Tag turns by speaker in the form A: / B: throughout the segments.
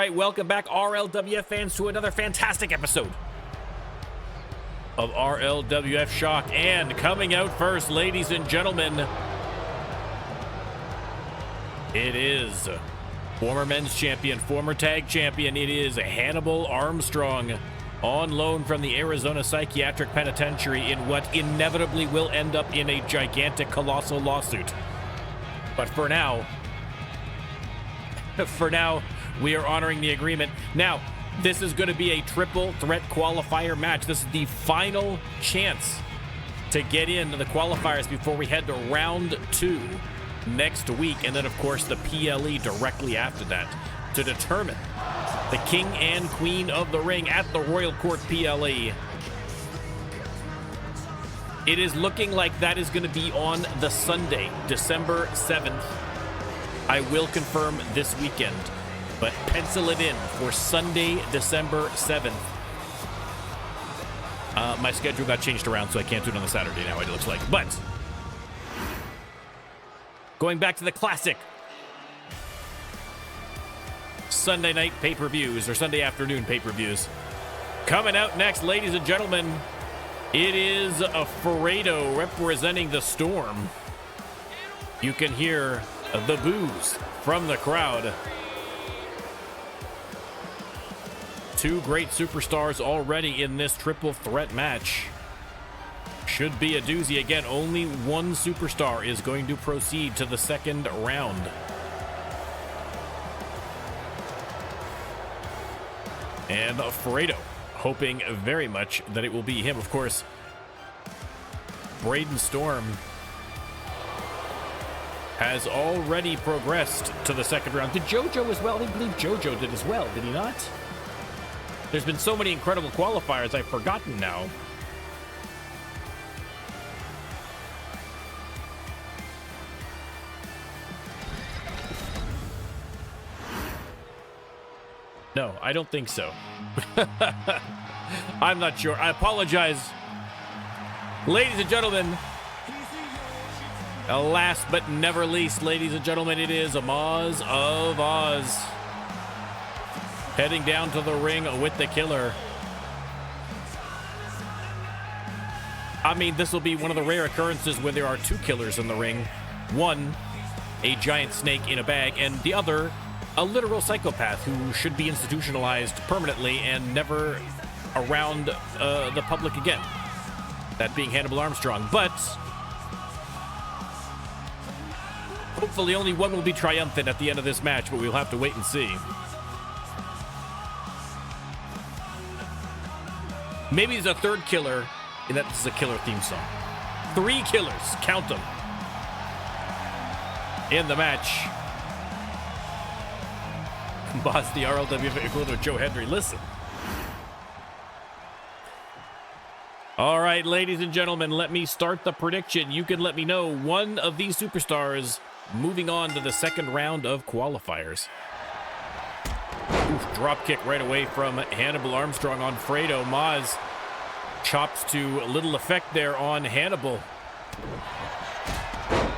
A: right, welcome back, RLWF fans, to another fantastic episode of RLWF Shock. And coming out first, ladies and gentlemen, it is former men's champion, former tag champion. It is Hannibal Armstrong, on loan from the Arizona Psychiatric Penitentiary in what inevitably will end up in a gigantic, colossal lawsuit. But for now, we are honoring the agreement. Now, this is going to be a triple threat qualifier match. This is the final chance to get into the qualifiers before we head to round 2 next week. And then, of course, the PLE directly after that to determine the king and queen of the ring at the Royal Court PLE. It is looking like that is going to be on the Sunday, December 7th. I will confirm this weekend, but pencil it in for Sunday, December 7th. My schedule got changed around, so I can't do it on the Saturday now, it looks like. But going back to the classic Sunday night pay-per-views, or Sunday afternoon pay-per-views. Coming out next, ladies and gentlemen, it is a Fredo representing the Storm. You can hear the boos from the crowd. Two great superstars already in this triple threat match. Should be a doozy. Again, only one superstar is going to proceed to the second round. And Fredo hoping very much that it will be him. Of course, Braden Storm has already progressed to the second round. Did JoJo as well? I believe JoJo did as well, did he not? There's been so many incredible qualifiers, I've forgotten now. No, I don't think so. I'm not sure. I apologize. Ladies and gentlemen, last but never least, ladies and gentlemen, it is Moz of Oz heading down to the ring with the killer. I mean, this will be one of the rare occurrences where there are two killers in the ring. One, a giant snake in a bag, and the other, a literal psychopath who should be institutionalized permanently and never around the public again. That being Hannibal Armstrong. But hopefully only one will be triumphant at the end of this match, but we'll have to wait and see. Maybe there's a third killer, and that's a killer theme song. 3 killers, count them, in the match. Boss, the RLWF equivalent of Joe Hendry. Listen. All right, ladies and gentlemen, let me start the prediction. You can let me know one of these superstars moving on to the second round of qualifiers. Oof, drop kick right away from Hannibal Armstrong on Fredo. Moz chops to little effect there on Hannibal.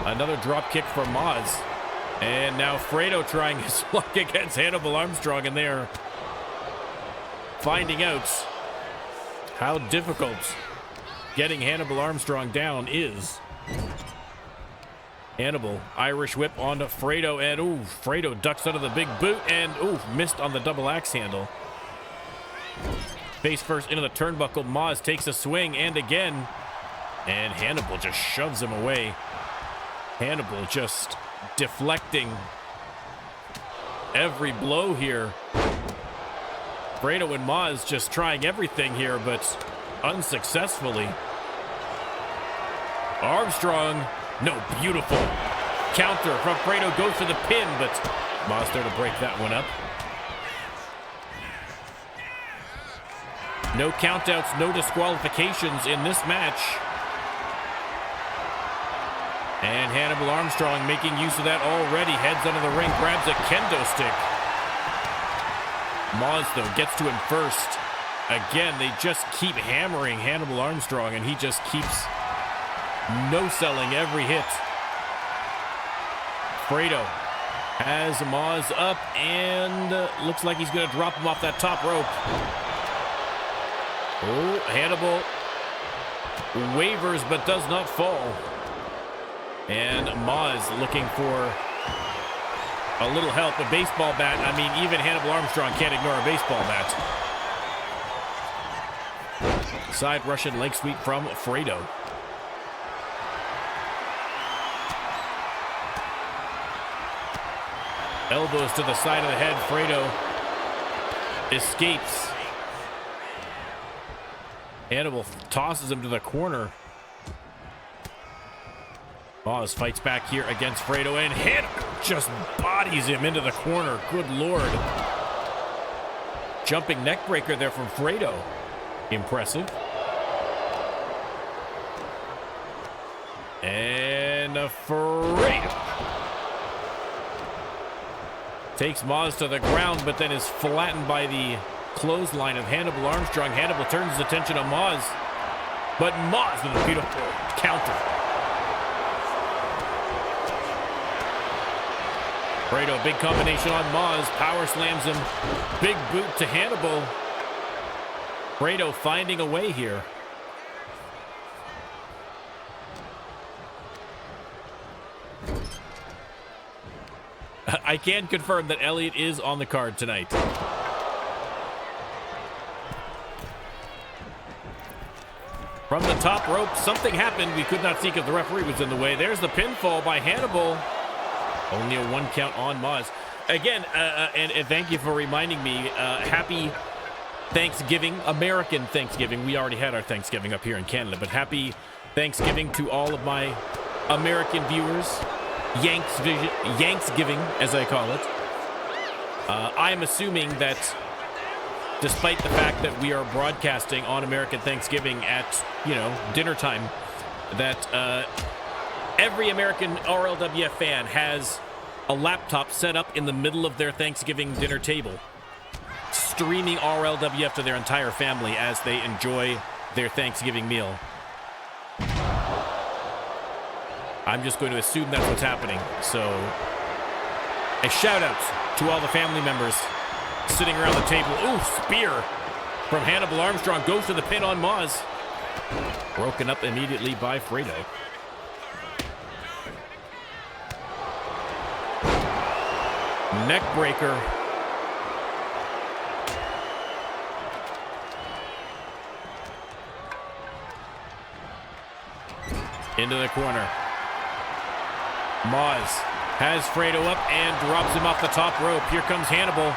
A: Another drop kick from Moz. And now Fredo trying his luck against Hannibal Armstrong, and they're finding out how difficult getting Hannibal Armstrong down is. Hannibal, Irish whip onto Fredo, and ooh, Fredo ducks out of the big boot, and ooh, missed on the double axe handle. Face first into the turnbuckle. Moz takes a swing, and again, and Hannibal just shoves him away. Hannibal just deflecting every blow here. Fredo and Moz just trying everything here, but unsuccessfully. Armstrong, no, beautiful counter from Fredo, goes for the pin, but Moz there to break that one up. No countouts, no disqualifications in this match. And Hannibal Armstrong making use of that already. Heads under the ring, grabs a kendo stick. Moz, though, gets to him first. Again, they just keep hammering Hannibal Armstrong, and he just keeps no-selling every hit. Fredo Has Maz up, and looks like he's going to drop him off that top rope. Oh, Hannibal wavers but does not fall. And Maz looking for a little help. A baseball bat. I mean, even Hannibal Armstrong can't ignore a baseball bat. Side Russian leg sweep from Fredo. Elbows to the side of the head. Fredo escapes. Hannibal tosses him to the corner. Maz fights back here against Fredo, and Hannibal just bodies him into the corner. Good Lord. Jumping neck breaker there from Fredo. Impressive. And Fredo takes Maz to the ground, but then is flattened by the clothesline of Hannibal Armstrong. Hannibal turns his attention to Maz, but Maz with a beautiful counter. Fredo, big combination on Maz, power slams him. Big boot to Hannibal. Fredo finding a way here. I can confirm that Elliot is on the card tonight. From the top rope, something happened. We could not see because the referee was in the way. There's the pinfall by Hannibal. Only a 1 count on Maz. Again, and thank you for reminding me, happy Thanksgiving, American Thanksgiving. We already had our Thanksgiving up here in Canada, but happy Thanksgiving to all of my American viewers. Yanksgiving, as I call it. I'm assuming that despite the fact that we are broadcasting on American Thanksgiving at, dinner time, that every American RLWF fan has a laptop set up in the middle of their Thanksgiving dinner table, streaming RLWF to their entire family as they enjoy their Thanksgiving meal. I'm just going to assume that's what's happening. So, a shout out to all the family members sitting around the table. Ooh, spear from Hannibal Armstrong goes to the pin on Maz. Broken up immediately by Fredo. Neck breaker. Into the corner. Maz has Fredo up and drops him off the top rope. Here comes Hannibal.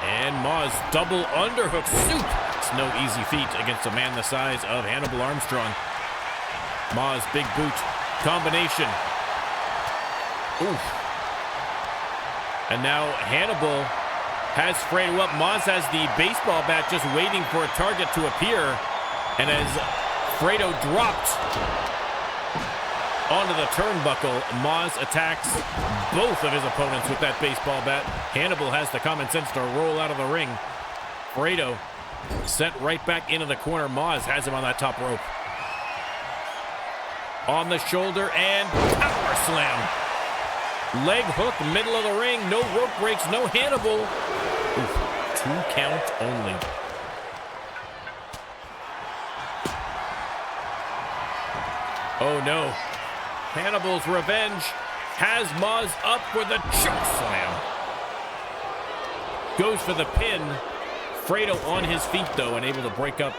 A: And Maz double underhook soup. It's no easy feat against a man the size of Hannibal Armstrong. Maz, big boot combination. Ooh. And now Hannibal has Fredo up. Maz has the baseball bat just waiting for a target to appear. And as Fredo dropped onto the turnbuckle, Maz attacks both of his opponents with that baseball bat. Hannibal has the common sense to roll out of the ring. Fredo sent right back into the corner. Maz has him on that top rope. On the shoulder and power slam. Leg hook, middle of the ring. No rope breaks, no Hannibal. Oof, 2 count only. Oh no. Hannibal's revenge has Maz up for the choke slam. Goes for the pin. Fredo on his feet, though, and able to break up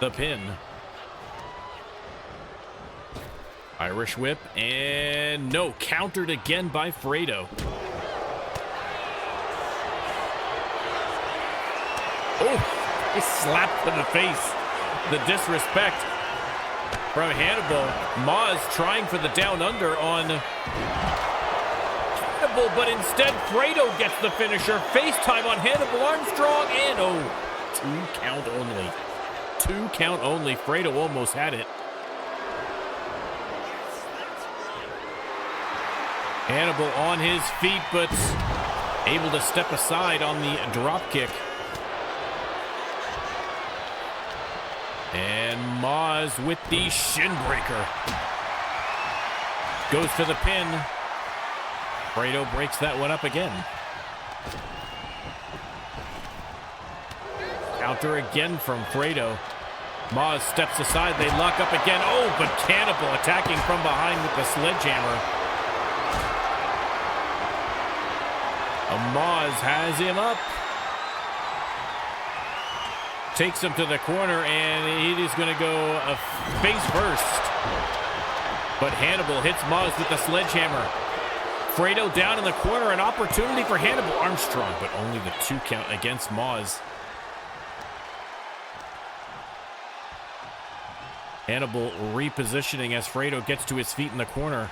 A: the pin. Irish whip, and no, countered again by Fredo. Oh, he slapped to the face. The disrespect from Hannibal. Maz trying for the down under on Hannibal, but instead Fredo gets the finisher. FaceTime on Hannibal Armstrong, and oh, 2 count only. 2 count only. Fredo almost had it. Hannibal on his feet, but able to step aside on the drop kick. And Maz with the shin breaker. Goes to the pin. Fredo breaks that one up again. Counter again from Fredo. Moz steps aside. They lock up again. Oh, but Cannibal attacking from behind with the sledgehammer. Moz has him up. Takes him to the corner, and it is going to go face first. But Hannibal hits Moz with the sledgehammer. Fredo down in the corner, an opportunity for Hannibal Armstrong, but only the 2 count against Moz. Hannibal repositioning as Fredo gets to his feet in the corner.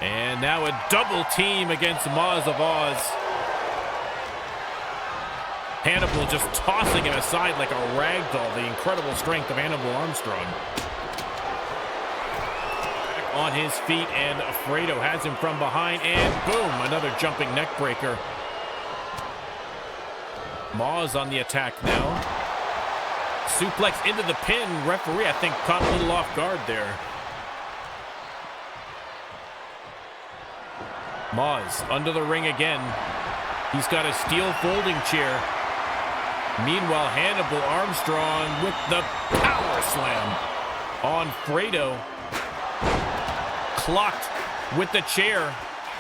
A: And now a double team against Moz of Oz. Hannibal just tossing him aside like a rag doll. The incredible strength of Hannibal Armstrong. Back on his feet, and Fredo has him from behind, and boom, another jumping neck breaker. Moz on the attack now. Suplex into the pin. Referee, I think, caught a little off guard there. Moz under the ring again. He's got a steel folding chair. Meanwhile, Hannibal Armstrong with the power slam on Fredo. Clocked with the chair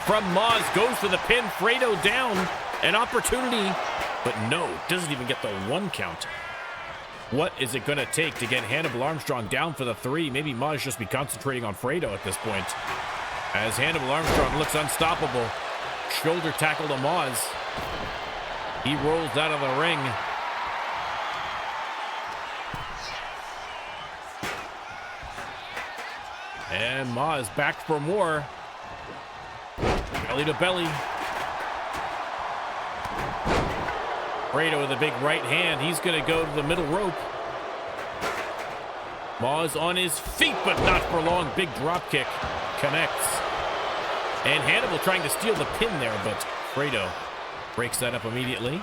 A: from Moz. Goes for the pin. Fredo down. An opportunity, but no, doesn't even get the 1 count. What is it going to take to get Hannibal Armstrong down for the 3? Maybe Moz just be concentrating on Fredo at this point. As Hannibal Armstrong looks unstoppable. Shoulder tackle to Moz. He rolls out of the ring. And Moz back for more. Belly to belly. Fredo with a big right hand. He's going to go to the middle rope. Moz on his feet, but not for long. Big drop kick connects. And Hannibal trying to steal the pin there, but Fredo breaks that up immediately.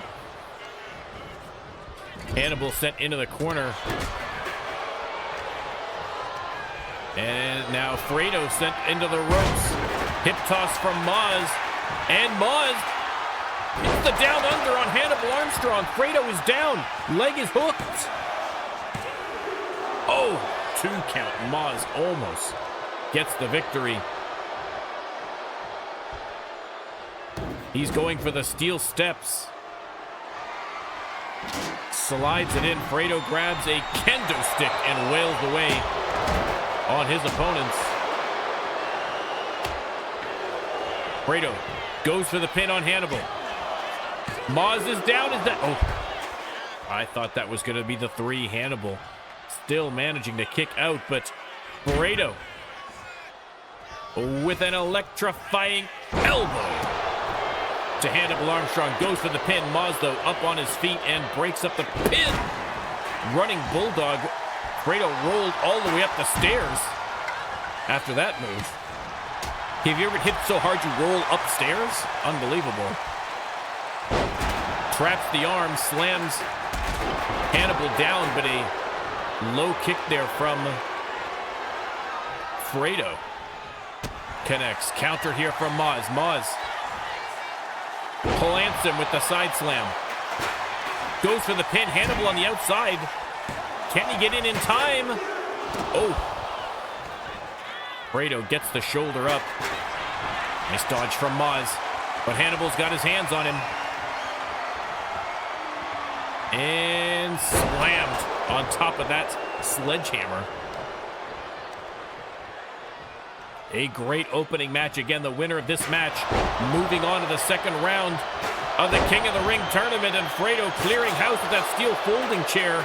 A: Hannibal sent into the corner. And now Fredo sent into the ropes. Hip toss from Moz. And Moz hits the down under on Hannibal Armstrong. Fredo is down. Leg is hooked. Oh, 2 count. Moz almost gets the victory. He's going for the steel steps. Slides it in. Fredo grabs a kendo stick and wails away on his opponents. Fredo goes for the pin on Hannibal. Moz is down. Oh, I thought that was going to be the 3. Hannibal still managing to kick out, but Fredo with an electrifying elbow to Hannibal Armstrong. Goes for the pin. Moz, though, up on his feet and breaks up the pin. Running Bulldog. Fredo rolled all the way up the stairs after that move. Have you ever hit so hard you roll upstairs? Unbelievable. Traps the arm, slams Hannibal down, but a low kick there from Fredo. Connects. Counter here from Moz. Moz plants him with the side slam. Goes for the pin. Hannibal on the outside. Can he get in time? Oh. Fredo gets the shoulder up. Nice dodge from Moz. But Hannibal's got his hands on him. And slammed on top of that sledgehammer. A great opening match. Again, the winner of this match moving on to the second round of the King of the Ring tournament. And Fredo clearing house with that steel folding chair.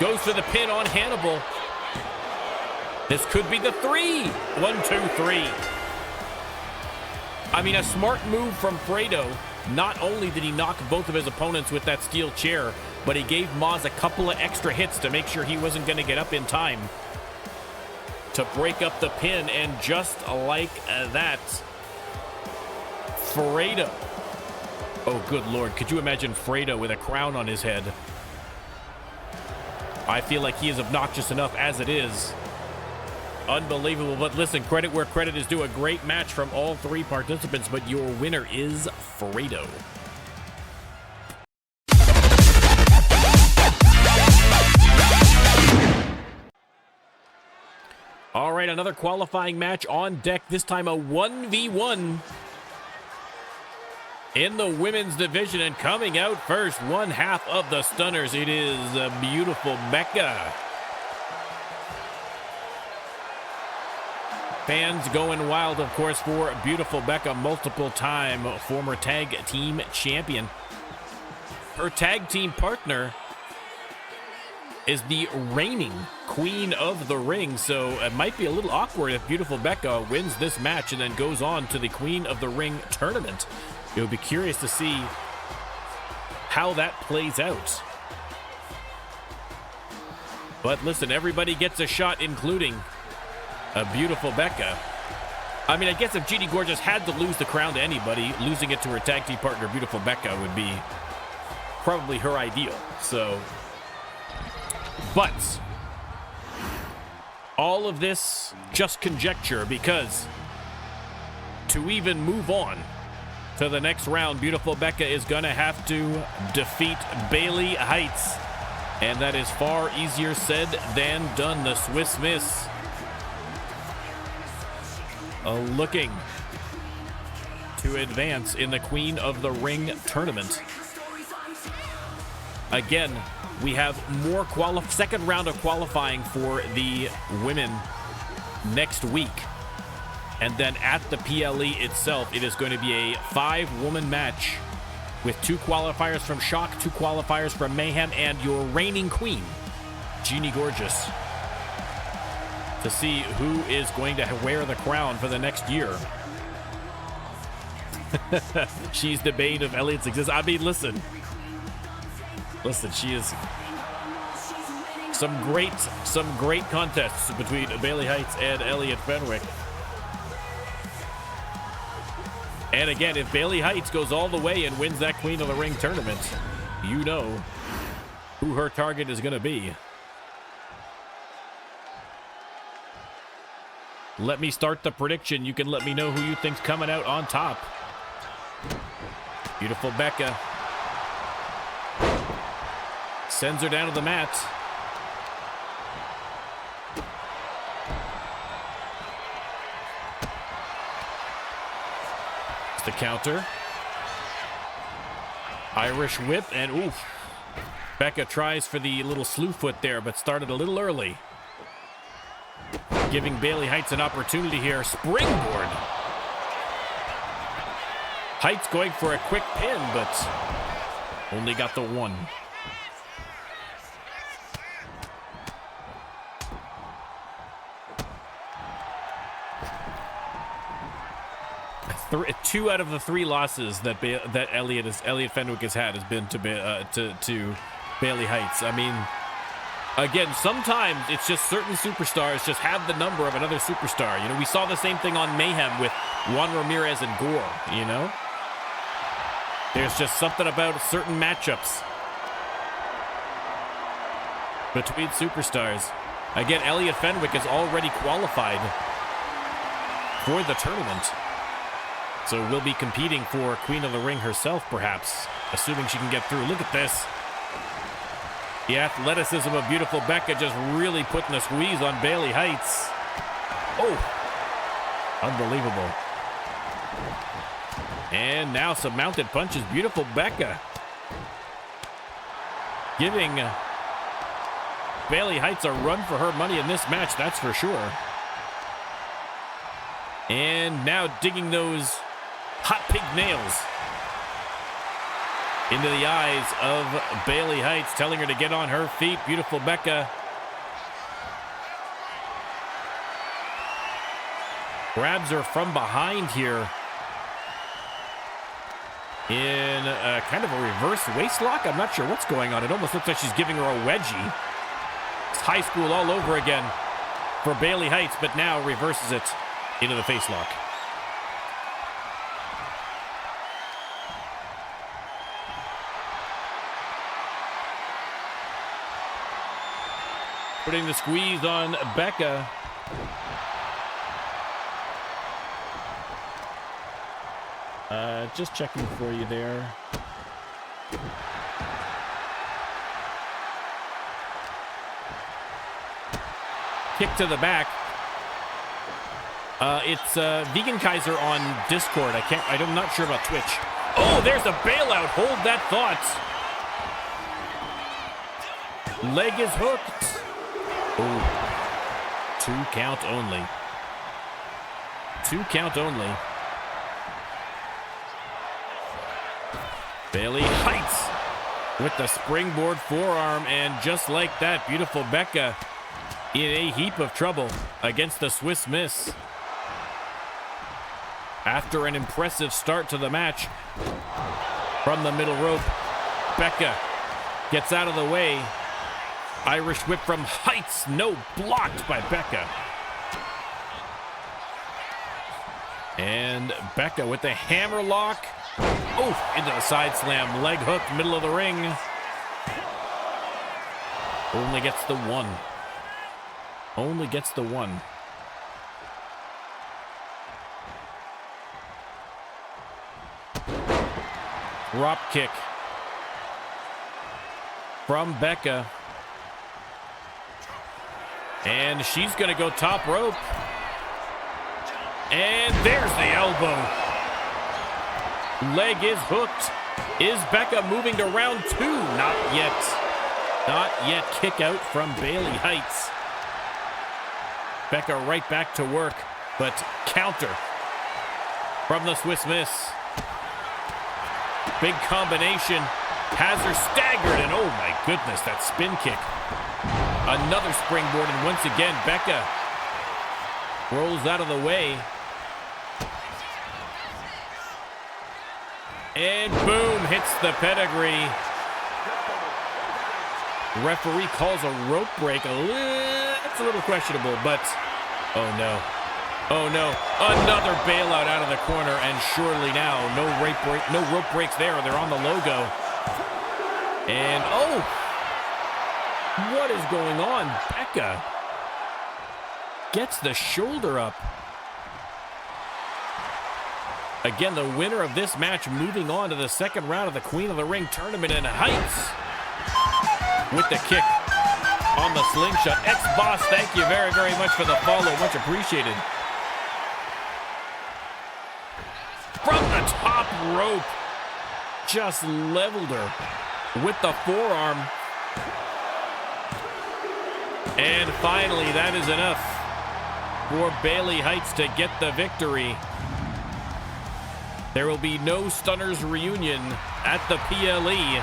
A: Goes for the pin on Hannibal. This could be the 3. 1, 2, 3. I mean, a smart move from Fredo. Not only did he knock both of his opponents with that steel chair, but he gave Moz a couple of extra hits to make sure he wasn't going to get up in time to break up the pin. And just like that, Fredo. Oh, good Lord. Could you imagine Fredo with a crown on his head? I feel like he is obnoxious enough as it is. Unbelievable. But listen, credit where credit is due. A great match from all three participants, but your winner is Fredo. All right, another qualifying match on deck. This time a 1v1 in the women's division. And coming out first, one half of the Stunners, it is a beautiful Becca. Fans going wild, of course, for beautiful Becca, multiple-time former tag team champion. Her tag team partner is the reigning queen of the ring, so it might be a little awkward if beautiful Becca wins this match and then goes on to the Queen of the Ring tournament. You'll be curious to see how that plays out. But listen, everybody gets a shot, including a beautiful Becca. I mean, I guess if Genie Gorgeous had to lose the crown to anybody, losing it to her tag team partner, beautiful Becca, would be probably her ideal. So, but all of this just conjecture, because to even move on to the next round, beautiful Becca is gonna have to defeat Bailey Heights, and that is far easier said than done. The Swiss Miss looking to advance in the Queen of the Ring tournament. Again, we have more second round of qualifying for the women next week. And then at the PLE itself, it is going to be a 5-woman match with 2 qualifiers from Shock, 2 qualifiers from Mayhem, and your reigning queen, Genie Gorgeous, to see who is going to wear the crown for the next year. She's the bane of Elliot's existence. I mean, listen, she is some great contests between Bailey Heights and Elliot Fenwick. And again, if Bailey Heights goes all the way and wins that Queen of the Ring tournament, you know who her target is going to be. Let me start the prediction. You can let me know who you think's coming out on top. Beautiful Becca sends her down to the mat. It's the counter. Irish whip, and oof. Becca tries for the little slew foot there, but started a little early. Giving Bailey Heights an opportunity here. Springboard. Heights going for a quick pin, but only got the one. Two out of the 3 losses that Elliot Fenwick has had has been to Bailey Heights. I mean, again, sometimes it's just certain superstars just have the number of another superstar. You know, we saw the same thing on Mayhem with Juan Ramirez and Gore, you know? There's just something about certain matchups between superstars. Again, Elliot Fenwick is already qualified for the tournament, so we'll be competing for Queen of the Ring herself, perhaps, assuming she can get through. Look at this. The athleticism of beautiful Becca just really putting a squeeze on Bailey Heights. Oh, unbelievable. And now some mounted punches. Beautiful Becca giving Bailey Heights a run for her money in this match, that's for sure. And now digging those hot pink nails into the eyes of Bailey Heights, telling her to get on her feet. Beautiful Becca grabs her from behind here in a kind of a reverse waist lock. I'm not sure what's going on. It almost looks like she's giving her a wedgie. It's high school all over again for Bailey Heights, but now reverses it into the face lock. Putting the squeeze on Becca. Just checking for you there. Kick to the back. It's Vegan Kaiser on Discord. I'm not sure about Twitch. Oh, there's a bailout. Hold that thought. Leg is hooked. Oh, 2 count only. 2 count only. Bailey Heights with the springboard forearm, and just like that, beautiful Becca in a heap of trouble against the Swiss Miss. After an impressive start to the match from the middle rope, Becca gets out of the way. Irish whip from Heights, no, blocked by Becca. And Becca with the hammer lock. Oh, into the side slam, leg hook, middle of the ring. Only gets the one. Only gets the one. Drop kick from Becca. And she's going to go top rope. And there's the elbow. Leg is hooked. Is Becca moving to round 2? Not yet. Not yet. Kick out from Bailey Heights. Becca right back to work, but counter from the Swiss Miss. Big combination. Has her staggered, and oh my goodness, that spin kick. Another springboard, and once again, Becca rolls out of the way. And boom, hits the pedigree. Referee calls a rope break. It's a little questionable, but oh no. Oh no, another bailout out of the corner, and surely now, no rope breaks there. They're on the logo. And oh, what is going on? Becca gets the shoulder up. Again, the winner of this match moving on to the second round of the Queen of the Ring tournament, and Heights with the kick on the slingshot. X-Boss, thank you very, very much for the follow. Much appreciated. From the top rope, just leveled her with the forearm. And finally, that is enough for Bailey Heights to get the victory. There will be no Stunners reunion at the PLE,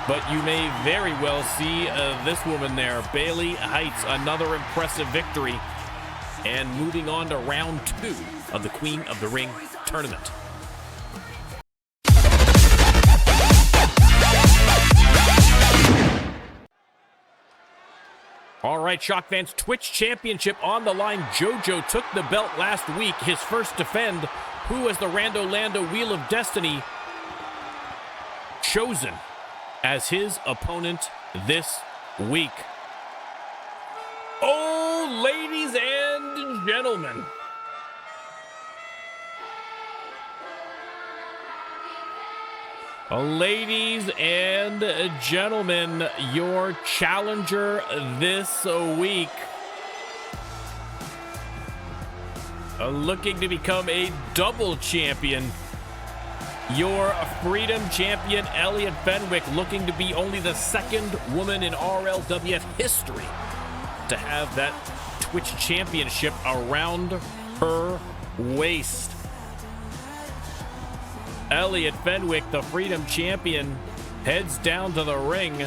A: but you may very well see this woman there, Bailey Heights, another impressive victory, and moving on to round 2 of the Queen of the Ring tournament. All right, Shock fans, Twitch Championship on the line. JoJo took the belt last week, his first defend. Who was the Rando Lando Wheel of Destiny chosen as his opponent this week? Oh, ladies and gentlemen. Ladies and gentlemen, your challenger this week, looking to become a double champion, your Freedom Champion, Elliot Fenwick, looking to be only the second woman in RLWF history to have that Twitch Championship around her waist. Elliot Fenwick, the Freedom Champion, heads down to the ring.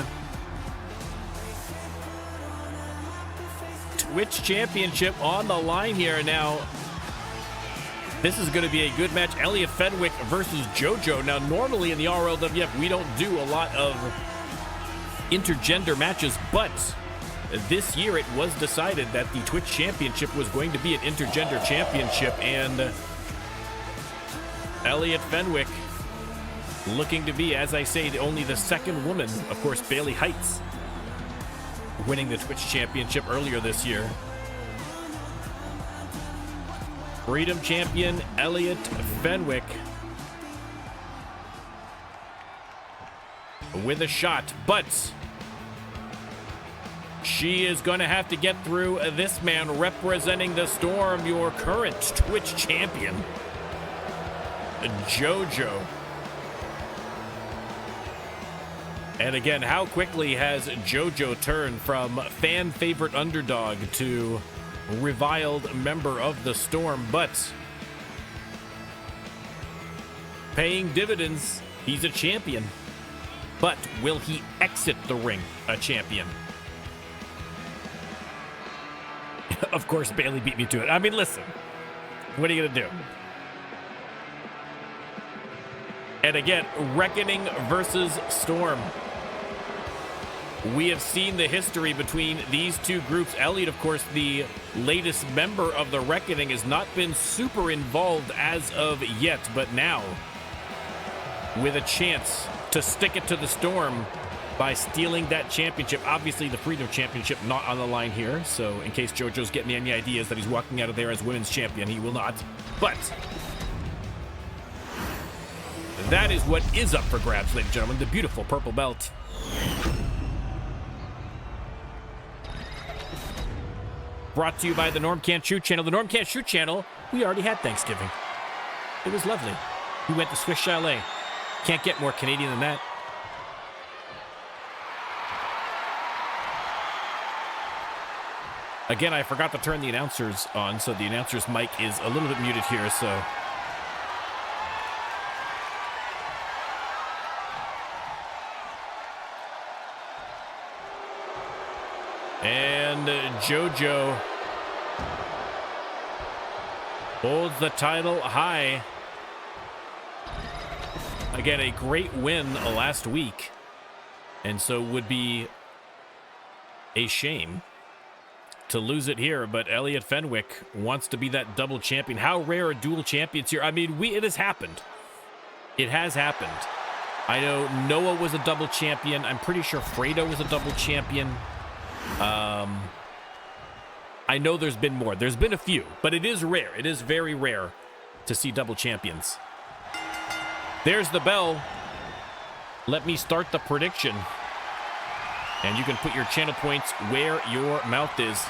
A: Twitch Championship on the line here now. This is going to be a good match. Elliot Fenwick versus JoJo. Now, normally in the RLWF, we don't do a lot of intergender matches, but this year it was decided that the Twitch Championship was going to be an intergender championship, and Elliot Fenwick looking to be, as I say, only the second woman, of course, Bailey Heights, winning the Twitch Championship earlier this year. Freedom Champion Elliot Fenwick with a shot, but she is going to have to get through this man representing the Storm, your current Twitch champion, JoJo. And again, how quickly has JoJo turned from fan favorite underdog to reviled member of the Storm, but paying dividends. He's a champion, but will he exit the ring a champion? Of course, Bailey beat me to it. I mean, listen, what are you gonna do? And again, Reckoning versus Storm. We have seen the history between these two groups. Elliot, of course, the latest member of the Reckoning, has not been super involved as of yet, but now, with a chance to stick it to the Storm by stealing that championship. Obviously, the Freedom Championship not on the line here, so in case JoJo's getting any ideas that he's walking out of there as women's champion, he will not. But that is what is up for grabs, ladies and gentlemen, the beautiful purple belt. Brought to you by the NormCantShoot channel. The NormCantShoot channel, we already had Thanksgiving. It was lovely. We went to Swiss Chalet. Can't get more Canadian than that. Again, I forgot to turn the announcers on, so the announcer's mic is a little bit muted here, so. And JoJo holds the title high. Again, a great win last week, and so would be a shame to lose it here, but Elliot Fenwick wants to be that double champion. How rare are dual champions here? I mean, it has happened. It has happened. I know Noah was a double champion. I'm pretty sure Fredo was a double champion. I know there's been more. There's been a few, but it is rare. It is very rare to see double champions. There's the bell. Let me start the prediction. And you can put your channel points where your mouth is.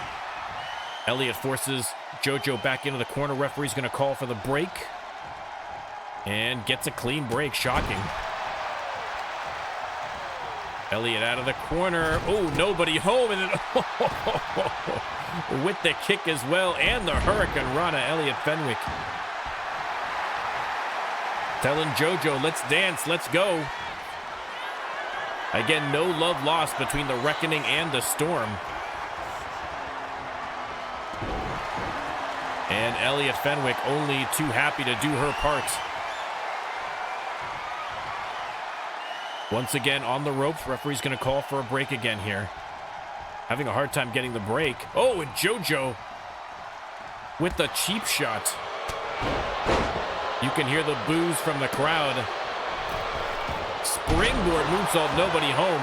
A: Elliot forces JoJo back into the corner. Referee's going to call for the break. And gets a clean break. Shocking. Elliot out of the corner. Oh, nobody home. And then, with the kick as well. And the Hurricane Rana, Elliot Fenwick. Telling JoJo, let's dance, let's go. Again, no love lost between the Reckoning and the Storm. And Elliot Fenwick only too happy to do her part. Once again on the ropes. Referee's going to call for a break again here. Having a hard time getting the break. Oh, and JoJo with the cheap shot. You can hear the boos from the crowd. Springboard moonsault, nobody home.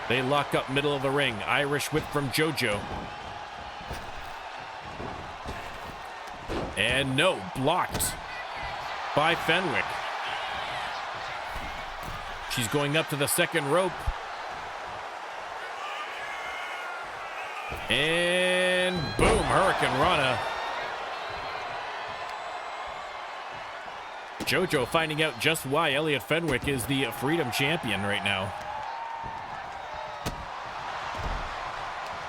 A: They lock up middle of the ring. Irish whip from JoJo. And no, blocked by Fenwick. She's going up to the second rope. And boom, Hurricane Rana. JoJo finding out just why Elliot Fenwick is the Freedom Champion right now.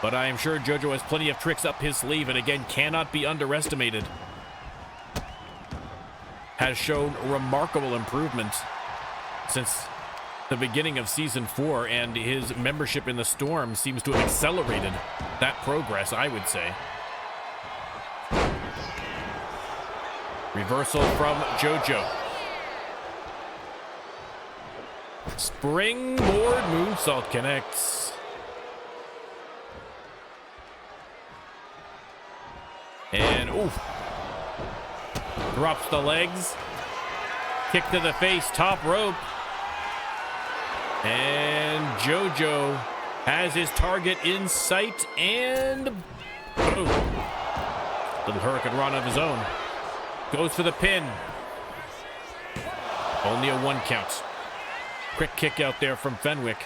A: But I am sure JoJo has plenty of tricks up his sleeve, and again, cannot be underestimated. Has shown remarkable improvement since the beginning of Season 4, and his membership in the Storm seems to have accelerated that progress, I would say. Reversal from JoJo. Springboard moonsault connects. And oof. Drops the legs. Kick to the face, top rope. And And JoJo has his target in sight, and boom. Little Hurricane Run of his own. Goes for the pin. Only a 1 count. Quick kick out there from Fenwick.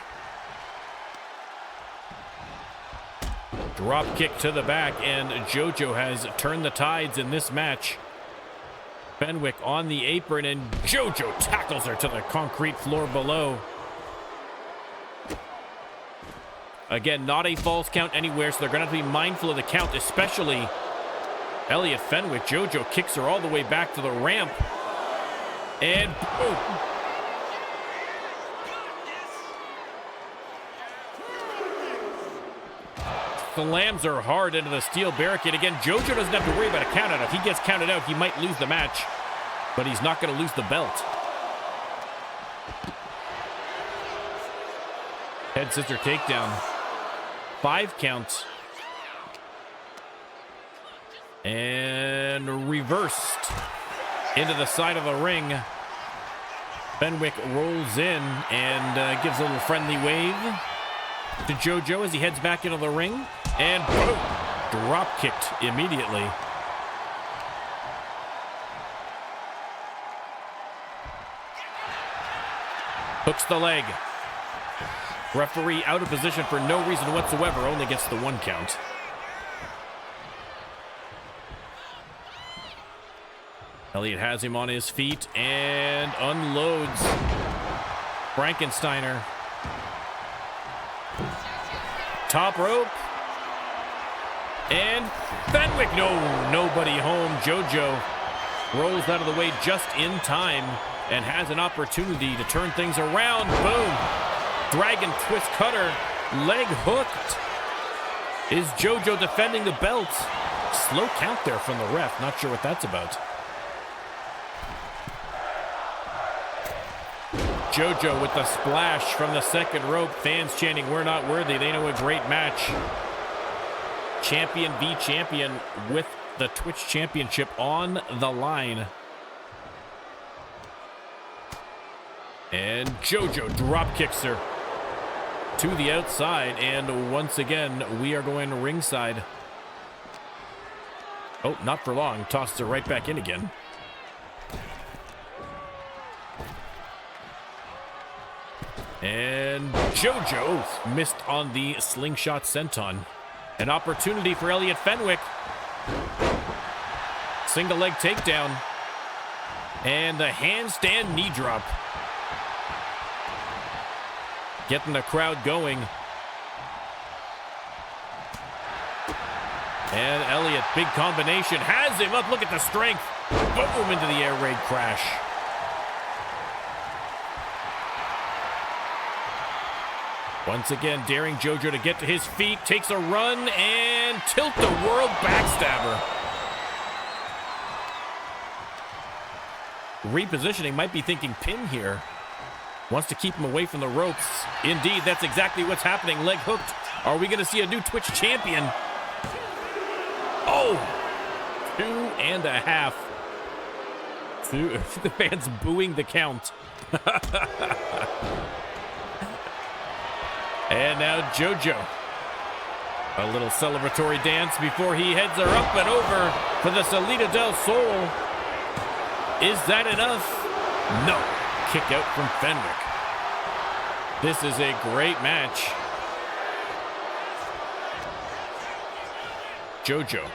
A: Drop kick to the back, and JoJo has turned the tides in this match. Fenwick on the apron, and JoJo tackles her to the concrete floor below. Again, not a false count anywhere, so they're going to have to be mindful of the count, especially Elliot Fenwick. JoJo kicks her all the way back to the ramp. And boom. Slams her hard into the steel barricade. Again, JoJo doesn't have to worry about a count out. If he gets counted out, he might lose the match, but he's not going to lose the belt. Head scissor takedown. 5 counts. And reversed into the side of the ring. Fenwick rolls in and gives a little friendly wave to JoJo as he heads back into the ring. And boom, drop kicked immediately. Hooks the leg. Referee out of position for no reason whatsoever, only gets the 1 count. Elliot has him on his feet and unloads Frankensteiner. Top rope. And Fenwick, nobody home. JoJo rolls out of the way just in time and has an opportunity to turn things around. Boom. Dragon twist cutter. Leg hooked. Is JoJo defending the belt? Slow count there from the ref. Not sure what that's about. JoJo with the splash from the second rope. Fans chanting, "We're not worthy." They know a great match. Champion v champion with the Twitch Championship on the line. And JoJo drop kicks her to the outside. And once again, we are going ringside. Oh, not for long. Tosses her right back in again. And JoJo missed on the slingshot senton. An opportunity for Elliot Fenwick. Single leg takedown. And the handstand knee drop. Getting the crowd going. And Elliot, big combination, has him up. Look at the strength. Boom, into the air raid crash. Once again, daring JoJo to get to his feet, takes a run and tilt-the-world backstabber. Repositioning, might be thinking pin here. Wants to keep him away from the ropes. Indeed, that's exactly what's happening. Leg hooked. Are we going to see a new Twitch champion? Oh! 2.5. The fans booing the count. And now JoJo. A little celebratory dance before he heads her up and over for the Salida del Sol. Is that enough? No. Kick out from Fenwick. This is a great match. JoJo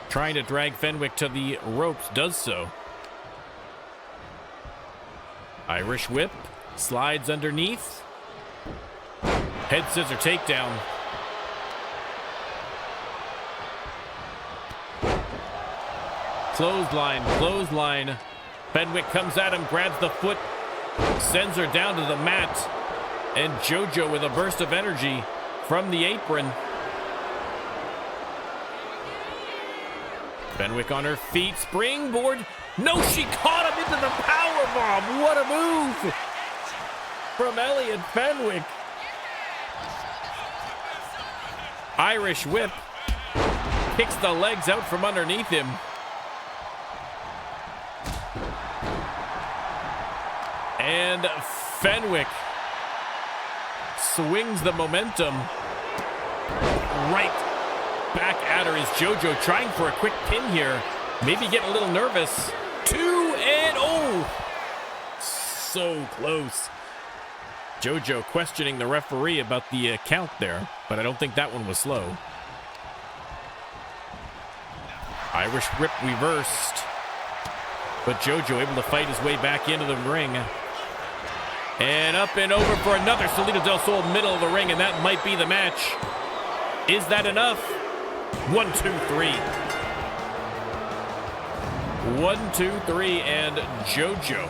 A: trying to drag Fenwick to the ropes, does so. Irish whip, slides underneath. Head scissor takedown. Clothesline, clothesline. Fenwick comes at him, grabs the foot, sends her down to the mat. And JoJo with a burst of energy from the apron. Fenwick on her feet, springboard. No, she caught him into the powerbomb. What a move from Elliot Fenwick. Irish whip. Kicks the legs out from underneath him. And Fenwick swings the momentum right back at her. Is JoJo trying for a quick pin here? Maybe getting a little nervous. 2 and oh, so close. JoJo questioning the referee about the count there, but I don't think that one was slow. Irish whip reversed, but JoJo able to fight his way back into the ring. And up and over for another Salida del Sol, middle of the ring, and that might be the match. Is that enough? 1, 2, 3. 1, 2, 3, and JoJo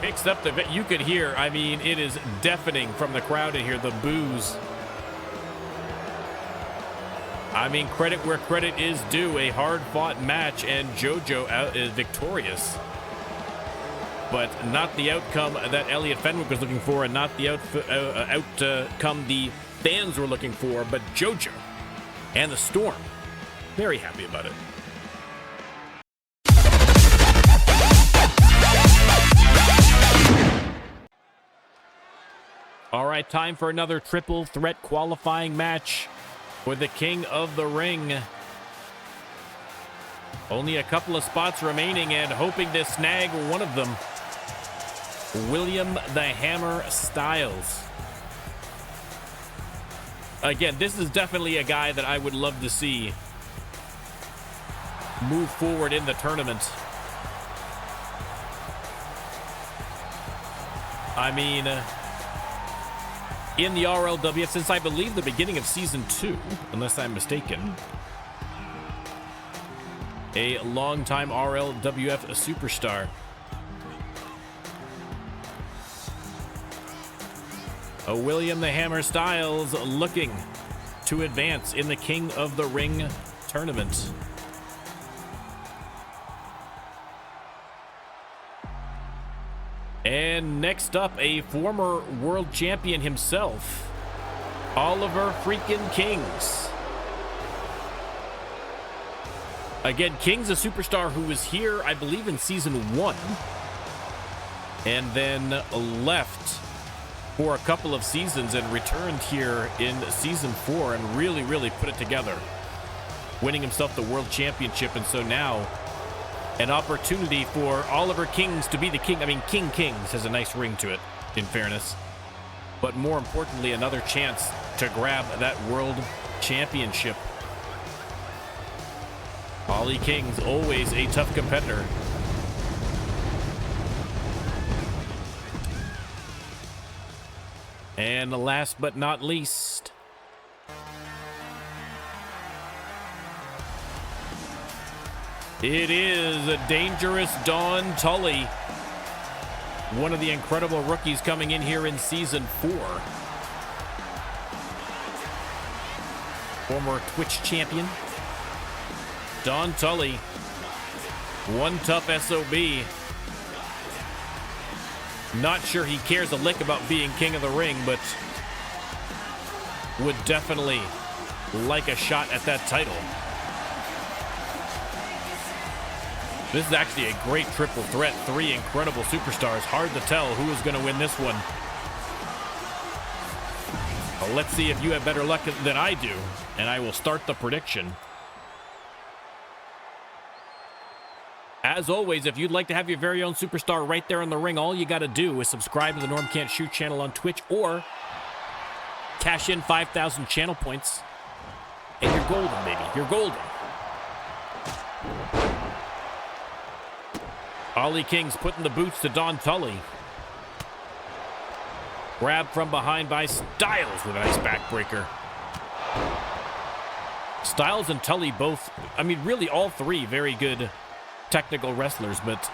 A: picks up the... You could hear, I mean, it is deafening from the crowd in here, the boos. I mean, credit where credit is due. A hard-fought match, and JoJo is victorious. But not the outcome that Elliot Fenwick was looking for, and not the outcome the fans were looking for, but JoJo and the Storm, very happy about it. All right, time for another triple threat qualifying match for the King of the Ring. Only a couple of spots remaining, and hoping to snag one of them. William the Hammer Styles. Again, this is definitely a guy that I would love to see move forward in the tournament. I mean, in the RLWF since I believe the beginning of season 2, unless I'm mistaken. A longtime RLWF superstar. William the Hammer Styles looking to advance in the King of the Ring tournament. And next up, a former world champion himself, Oliver freaking Kings. Again, King's a superstar who was here, I believe, in season 1, and then left for a couple of seasons and returned here in season 4 and really put it together, winning himself the world championship. And so now an opportunity for Oliver Kings to be the king. I mean, King Kings has a nice ring to it, in fairness, but more importantly, another chance to grab that world championship. Ollie Kings, always a tough competitor. And last but not least, it is a dangerous Don Tully, one of the incredible rookies coming in here in season 4. Former Twitch champion, Don Tully, one tough SOB. Not sure he cares a lick about being King of the Ring, but would definitely like a shot at that title. This is actually a great triple threat. 3 incredible superstars. Hard to tell who is going to win this one. Well, let's see if you have better luck than I do, and I will start the prediction. As always, if you'd like to have your very own superstar right there in the ring, all you got to do is subscribe to the NormCantShoot channel on Twitch or cash in 5,000 channel points, and you're golden, baby. You're golden. Ollie Kings putting the boots to Don Tully. Grabbed from behind by Styles with a nice backbreaker. Styles and Tully both, I mean, really all 3 very good technical wrestlers, but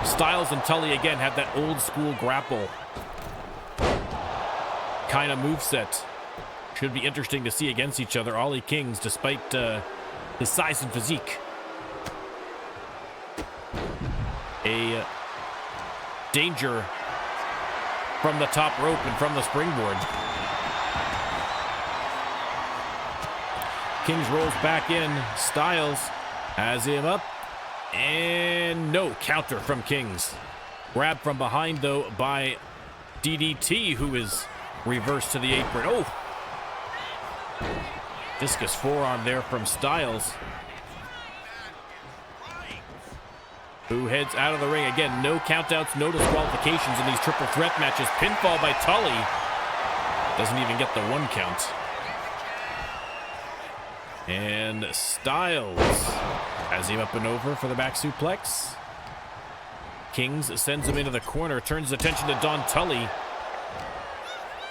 A: Styles and Tully again have that old school grapple kind of moveset. Should be interesting to see against each other. Ollie Kings, despite his size and physique, a danger from the top rope and from the springboard. Kings rolls back in. Styles has him up. And no counter from Kings. Grabbed from behind, though, by DDT, who is reversed to the apron. Oh! Discus forearm there from Styles, who heads out of the ring. Again, no countouts, no disqualifications in these triple threat matches. Pinfall by Tully. Doesn't even get the 1 count. And Styles has him up and over for the back suplex. Kings sends him into the corner, turns attention to Don Tully.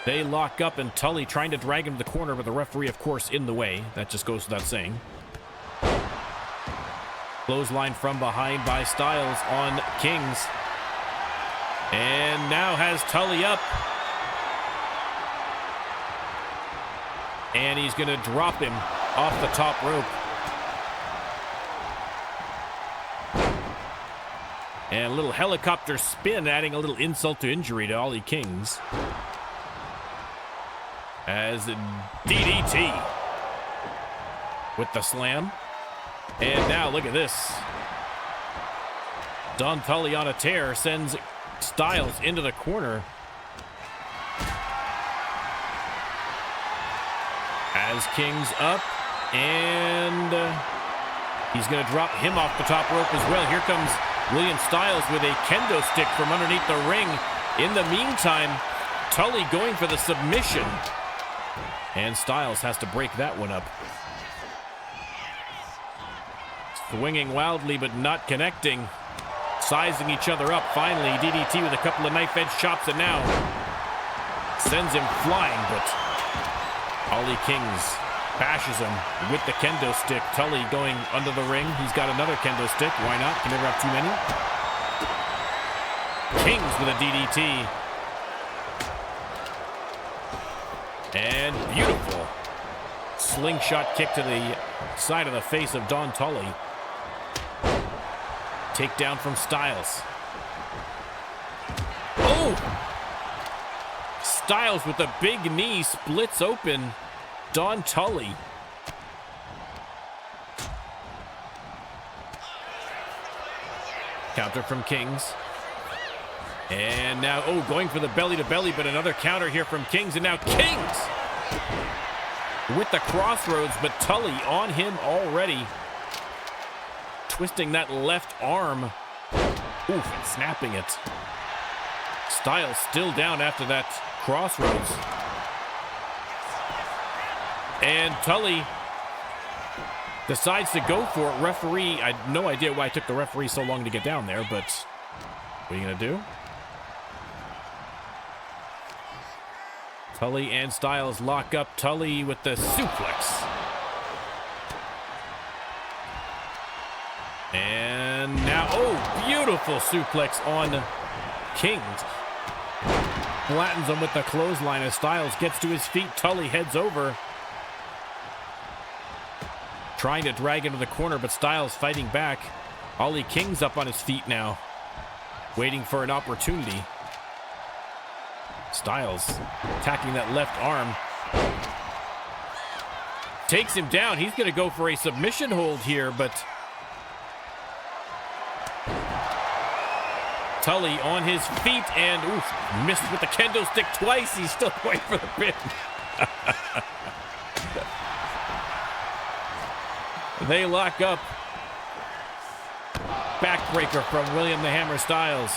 A: They lock up, and Tully trying to drag him to the corner, but the referee, of course, in the way. That just goes without saying. Clothesline from behind by Styles on Kings. And now has Tully up. And he's going to drop him off the top rope. And a little helicopter spin, adding a little insult to injury to Ollie Kings. As DDT with the slam. And now look at this. Don Tully on a tear sends Styles into the corner. As Kings up, and he's going to drop him off the top rope as well. Here comes William Styles with a kendo stick from underneath the ring. In the meantime, Tully going for the submission. And Styles has to break that one up. Swinging wildly, but not connecting. Sizing each other up. Finally, DDT with a couple of knife-edge chops, and now sends him flying, but Ollie Kings bashes him with the kendo stick. Tully going under the ring. He's got another kendo stick. Why not? Can never have too many. Kings with a DDT. And beautiful slingshot kick to the side of the face of Don Tully. Takedown from Styles. Oh! Styles with a big knee splits open Don Tully. Counter from Kings. And now, oh, going for the belly to belly, but another counter here from Kings. And now Kings with the crossroads, but Tully on him already. Twisting that left arm. Oof, and snapping it. Styles still down after that crossroads. And Tully decides to go for it. Referee, I had no idea why it took the referee so long to get down there, but what are you going to do? Tully and Styles lock up. Tully with the suplex. And now, oh, beautiful suplex on Kings. Flattens him with the clothesline as Styles gets to his feet. Tully heads over. Trying to drag into the corner, but Styles fighting back. Ollie Kings up on his feet now. Waiting for an opportunity. Styles attacking that left arm. Takes him down. He's going to go for a submission hold here, but Tully on his feet and oof, missed with the kendo stick twice. He's still going for the pin. They lock up. Backbreaker from William the Hammer Styles.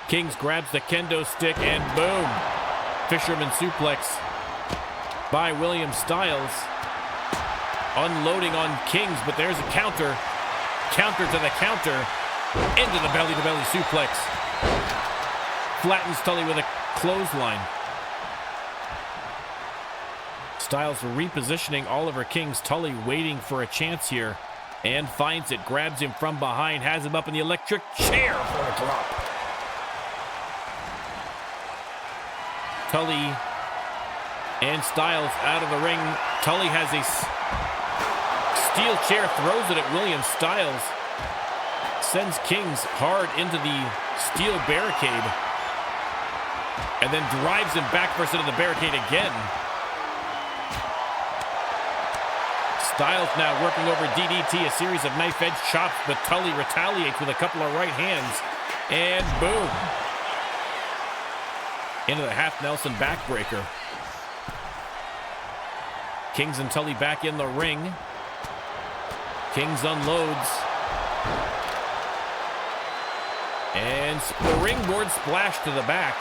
A: Kings grabs the kendo stick and boom. Fisherman suplex by William Styles. Unloading on Kings, but there's a counter. Counter to the counter. Into the belly-to-belly suplex. Flattens Tully with a clothesline. Styles repositioning Oliver Kings. Tully waiting for a chance here. And finds it. Grabs him from behind. Has him up in the electric chair for a drop. Tully and Styles out of the ring. Tully has a steel chair, throws it at William Styles. Sends Kings hard into the steel barricade. And then drives him back first into the barricade again. Styles now working over DDT, a series of knife-edge chops, but Tully retaliates with a couple of right hands. And boom. Into the half Nelson backbreaker. Kings and Tully back in the ring. Kings unloads. And springboard splash to the back.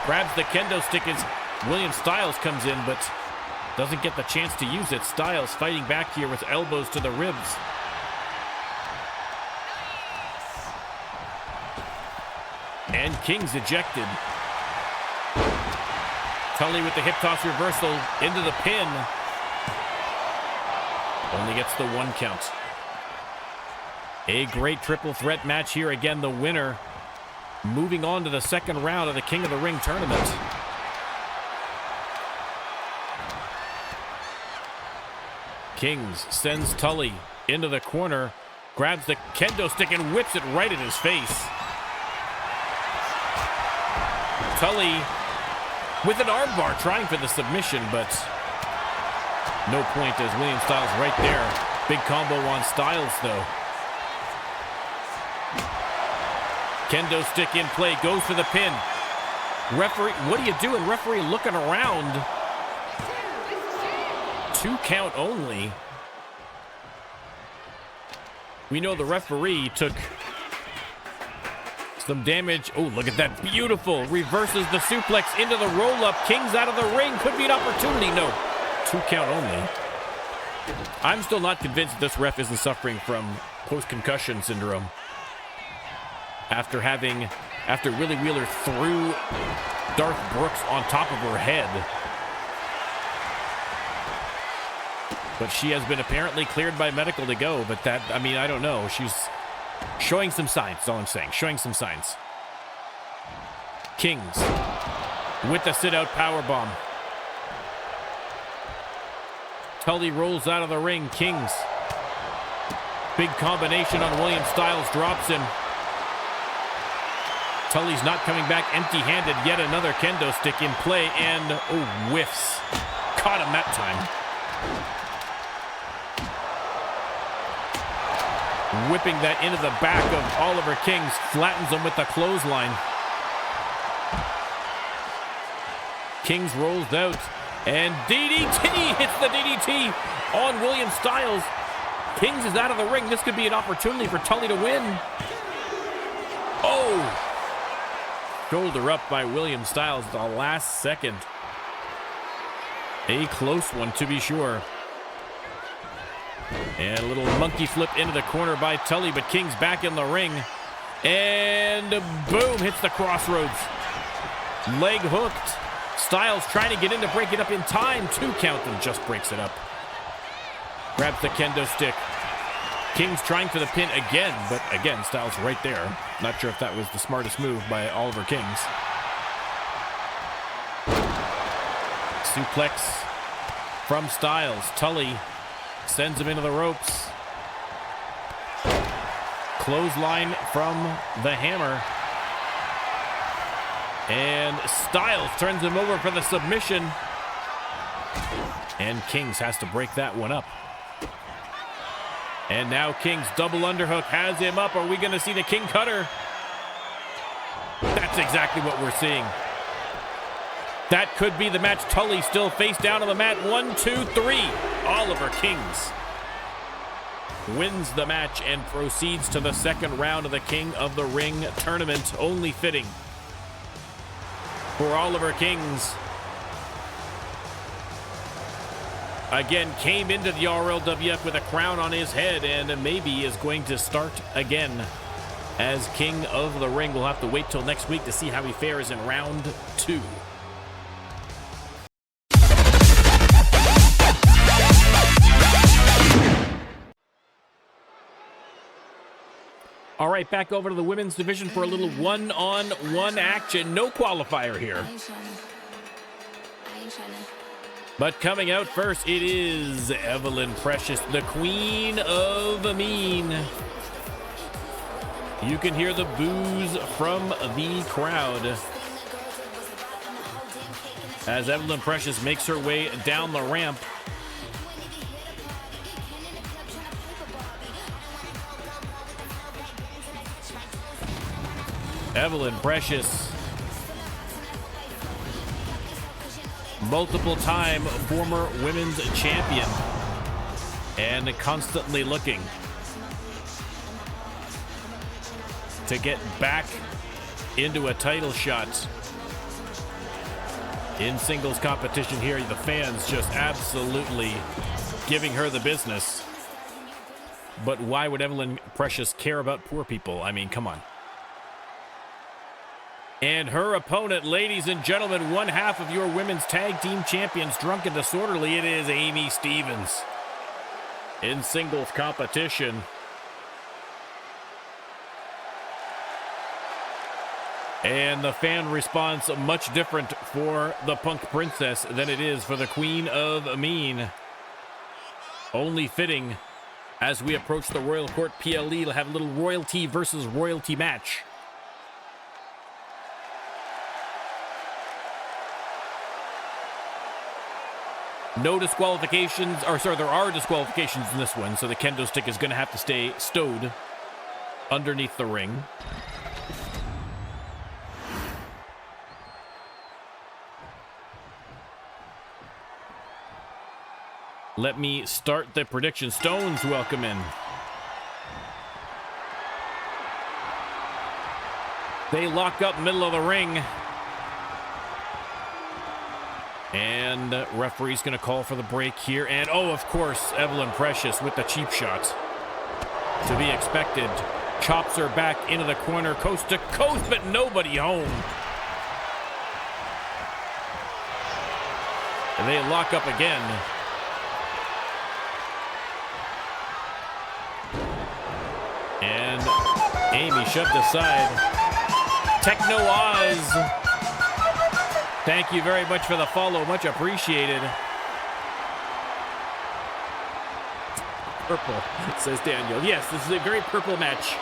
A: Grabs the kendo stick as William Styles comes in, but doesn't get the chance to use it. Styles fighting back here with elbows to the ribs. And King's ejected. Tully with the hip toss reversal into the pin. Only gets the 1 count. A great triple threat match here. Again, the winner moving on to the second round of the King of the Ring tournament. Kings sends Tully into the corner, grabs the kendo stick and whips it right in his face. Tully with an armbar trying for the submission, but no point as William Styles right there. Big combo on Styles though. Kendo stick in play, goes for the pin. Referee, what are you doing? Referee looking around. 2 count only. We know the referee took some damage. Oh, look at that. Beautiful. Reverses the suplex into the roll-up. King's out of the ring. Could be an opportunity. No. 2 count only. I'm still not convinced that this ref isn't suffering from post-concussion syndrome. After Willie Wheeler threw Darth Brooks on top of her head. But she has been apparently cleared by medical to go. But that, I mean, I don't know. She's showing some signs, that's all I'm saying. Showing some signs. Kings with the sit-out powerbomb. Tully rolls out of the ring. Kings. Big combination on William Styles. Drops him. Tully's not coming back empty-handed. Yet another kendo stick in play. And, oh, whiffs. Caught him that time. Whipping that into the back of Oliver Kings. Flattens him with the clothesline. Kings rolls out. And DDT hits the DDT on William Styles. Kings is out of the ring. This could be an opportunity for Tully to win. Oh! Shoulder up by William Styles at the last second. A close one to be sure. And a little monkey flip into the corner by Tully, but King's back in the ring. And boom, hits the crossroads. Leg hooked. Styles trying to get in to break it up in time. 2 count and just breaks it up. Grabs the kendo stick. King's trying for the pin again, but again, Styles right there. Not sure if that was the smartest move by Oliver Kings. Suplex from Styles. Tully sends him into the ropes. Clothesline from the hammer. And Styles turns him over for the submission. And Kings has to break that one up. And now King's double underhook has him up. Are we going to see the King Cutter? That's exactly what we're seeing. That could be the match. Tully still face down on the mat. 1, 2, 3. Oliver Kings wins the match and proceeds to the second round of the King of the Ring tournament. Only fitting for Oliver Kings. Again, came into the RLWF with a crown on his head and maybe is going to start again as King of the Ring. We'll have to wait till next week to see how he fares in round 2. All right, back over to the women's division for a little one-on-one action. No qualifier here. But coming out first, it is Evelyn Precious, the Queen of Mean. You can hear the boos from the crowd as Evelyn Precious makes her way down the ramp. Evelyn Precious, multiple-time former women's champion, and constantly looking to get back into a title shot in singles competition here. The fans just absolutely giving her the business. But why would Evelyn Precious care about poor people? I mean, come on. And her opponent, ladies and gentlemen, one half of your women's tag team champions, Drunk and Disorderly, it is Amy Stevens in singles competition. And the fan response much different for the Punk Princess than it is for the Queen of Mean. Only fitting as we approach the Royal Court PLE to have a little royalty versus royalty match. No disqualifications, or sorry, there are disqualifications in this one, so the kendo stick is going to have to stay stowed underneath the ring. Let me start the prediction. Stones, welcome in. They lock up middle of the ring. And referee's going to call for the break here. And, oh, of course, Evelyn Precious with the cheap shot. To be expected. Chops her back into the corner, coast to coast, but nobody home. And they lock up again. And Amy shoved aside. Techno Oz. Thank you very much for the follow. Much appreciated. Purple, says Daniel. Yes, this is a very purple match.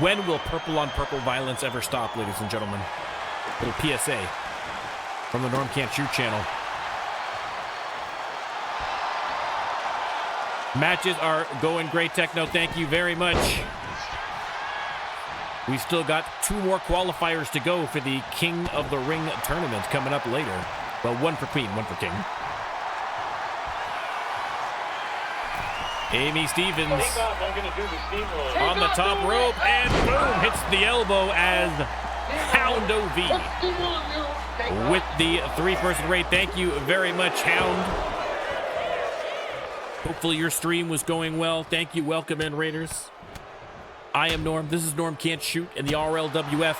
A: When will purple on purple violence ever stop, ladies and gentlemen? Little PSA from the NormCantShoot channel. Matches are going great, Techno. Thank you very much. We've still got 2 more qualifiers to go for the King of the Ring tournament coming up later. Well, 1 for Queen, 1 for King. Amy Stevens on the top rope, and boom, hits the elbow as Hound OV with the 3-person raid. Thank you very much, Hound. Hopefully your stream was going well. Thank you. Welcome in, Raiders. I am Norm. This is NormCantShoot in the RLWF.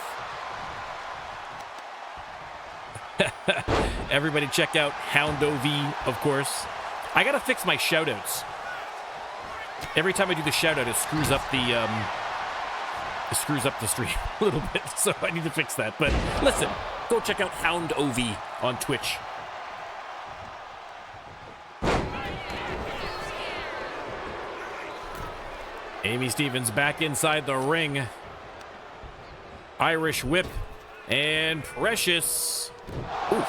A: Everybody check out Hound OV, of course. I gotta fix my shoutouts. Every time I do the shoutout, it screws up the stream a little bit, so I need to fix that. But listen, go check out Hound OV on Twitch. Amy Stevens back inside the ring. Irish whip and Precious. Oof.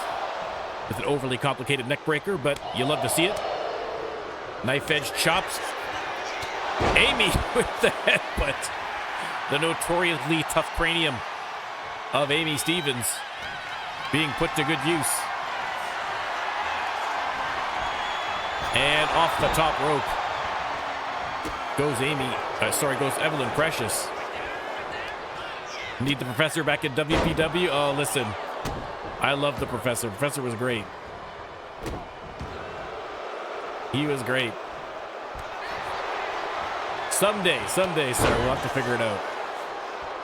A: With an overly complicated neck breaker, but you love to see it. Knife edge chops. Amy with the headbutt. The notoriously tough cranium of Amy Stevens being put to good use. And off the top rope goes goes Evelyn Precious. Need the Professor back at WPW? Oh, listen. I love the Professor. Professor was great. He was great. Someday, sir, we'll have to figure it out.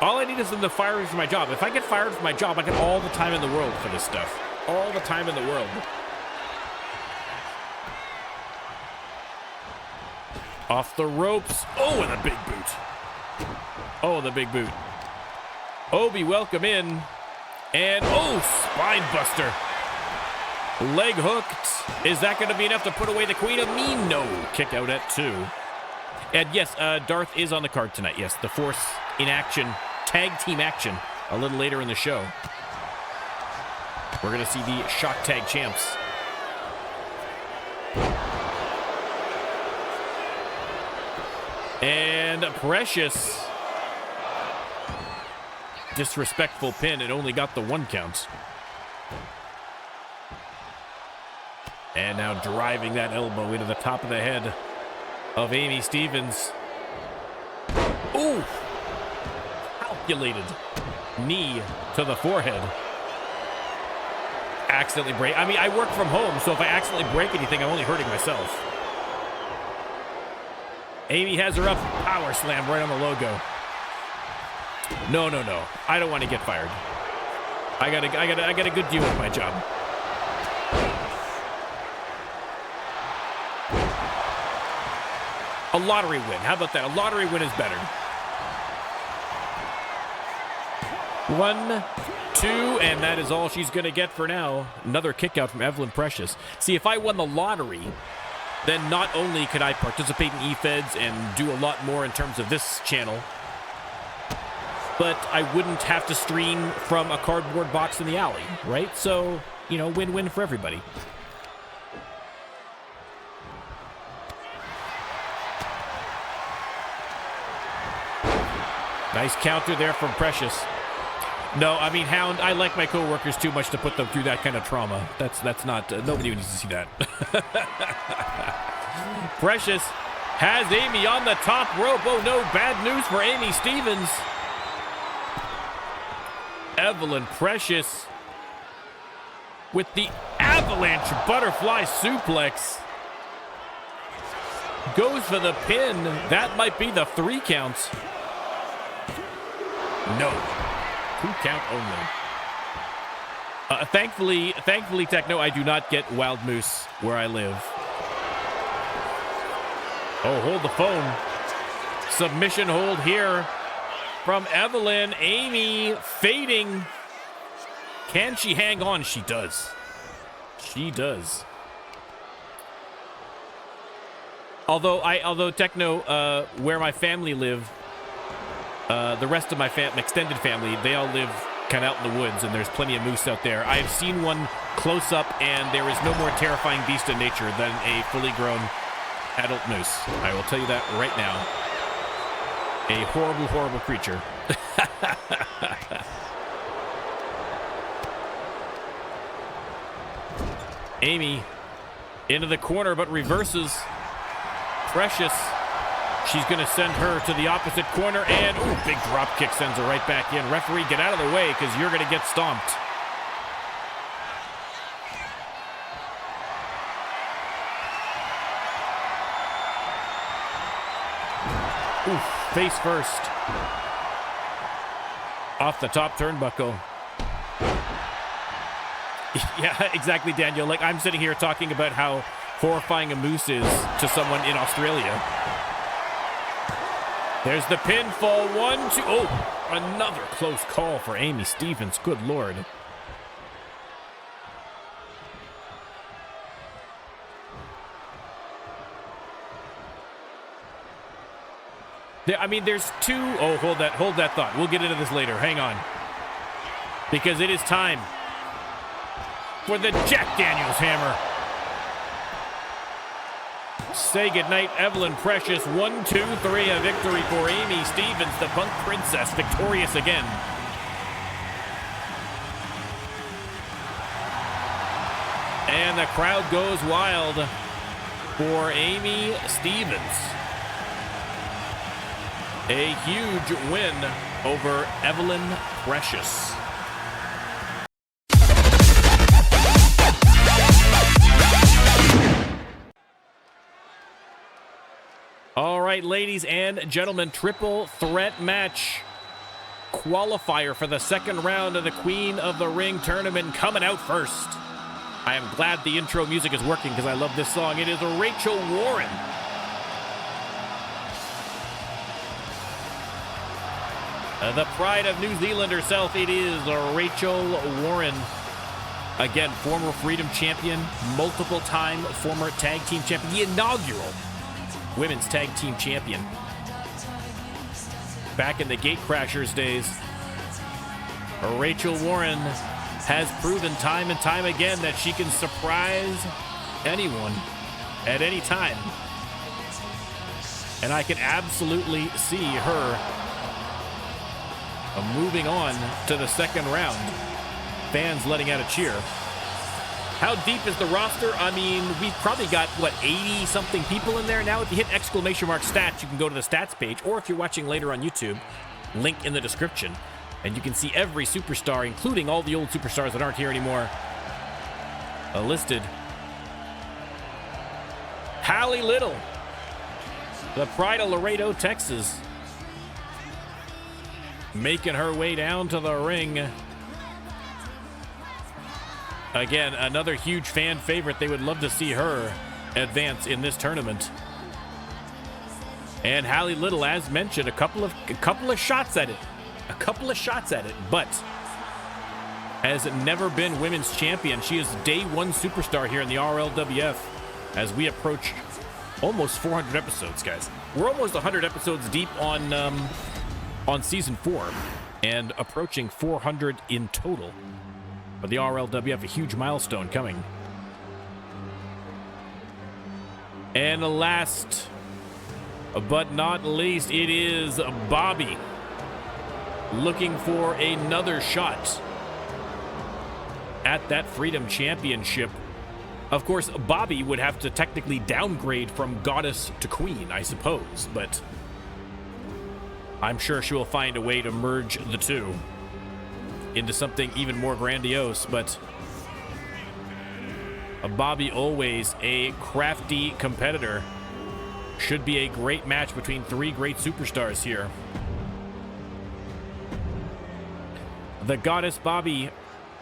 A: All I need is them to fire me for my job. If I get fired from my job, I get all the time in the world for this stuff. All the time in the world. Off the ropes. Oh, and a big boot. Oh, the big boot. Obi, welcome in. And, oh, spine buster. Leg hooked. Is that going to be enough to put away the Queen of Mean? No. Kick out at 2. And yes, Darth is on the card tonight. Yes, the Force in action, tag team action, a little later in the show. We're going to see the Shock Tag Champs. And Precious disrespectful pin. It only got the 1 count. And now driving that elbow into the top of the head of Amy Stevens. Ooh! Calculated knee to the forehead. Accidentally break. I mean, I work from home, so if I accidentally break anything, I'm only hurting myself. Amy has her up. Power slam right on the logo. No, no, no. I don't want to get fired. I got a good deal with my job. A lottery win. How about that? A lottery win is better. 1, 2, and that is all she's going to get for now. Another kick out from Evelyn Precious. See, if I won the lottery, then not only could I participate in eFeds and do a lot more in terms of this channel, but I wouldn't have to stream from a cardboard box in the alley, right? So, you know, win-win for everybody. Nice counter there from Precious. No, I mean, Hound, I like my coworkers too much to put them through that kind of trauma. That's not, nobody needs to see that. Precious has Amy on the top rope. Oh, no, bad news for Amy Stevens. Evelyn Precious with the avalanche butterfly suplex. Goes for the pin. That might be the 3 counts. No. 2 count only. Thankfully, Techno, I do not get Wild Moose where I live. Oh, hold the phone. Submission hold here from Evelyn. Amy fading. Can she hang on? She does. She does. Although Techno, where my family live, the rest of my extended family, they all live kind of out in the woods, and there's plenty of moose out there. I have seen one close up, and there is no more terrifying beast in nature than a fully grown adult moose. I will tell you that right now. A horrible, horrible creature. Amy into the corner, but reverses. Precious. She's going to send her to the opposite corner, and ooh, big drop kick sends her right back in. Referee, get out of the way because you're going to get stomped. Ooh, face first. Off the top turnbuckle. Yeah, exactly, Daniel. Like, I'm sitting here talking about how horrifying a moose is to someone in Australia. There's the pinfall. 1, 2. Oh, another close call for Amy Stevens. Good Lord. I mean, there's 2. Oh, hold that thought. We'll get into this later. Hang on. Because it is time for the Jack Daniels hammer. Say goodnight, Evelyn Precious. 1, 2, 3, a victory for Amy Stevens, the Punk Princess, victorious again. And the crowd goes wild for Amy Stevens. A huge win over Evelyn Precious. All right, ladies and gentlemen, triple threat match qualifier for the second round of the Queen of the Ring tournament coming out first. I am glad the intro music is working because I love this song. It is Rachel Warren. The pride of New Zealand herself, it is Rachel Warren. Again, former Freedom Champion, multiple time former Tag Team Champion, the inaugural Women's Tag Team Champion. Back in the Gatecrashers days, Rachel Warren has proven time and time again that she can surprise anyone at any time. And I can absolutely see her moving on to the second round. Fans letting out a cheer. How deep is the roster? I mean, we've probably got, what, 80-something people in there now? If you hit exclamation mark stats, you can go to the stats page, or if you're watching later on YouTube, link in the description, and you can see every superstar, including all the old superstars that aren't here anymore, listed. Hallie Little, the pride of Laredo, Texas, making her way down to the ring. Again, another huge fan favorite. They would love to see her advance in this tournament. And Hallie Little, as mentioned, a couple of shots at it. A couple of shots at it, but has never been women's champion. She is day one superstar here in the RLWF as we approach almost 400 episodes, guys. We're almost 100 episodes deep on season 4 and approaching 400 in total. But the RLWF, a huge milestone coming. And last but not least, it is Bobby looking for another shot at that Freedom Championship. Of course, Bobby would have to technically downgrade from goddess to queen, I suppose, but I'm sure she will find a way to merge the two into something even more grandiose. But Bobby, always a crafty competitor. Should be a great match between three great superstars here. The Goddess Bobby,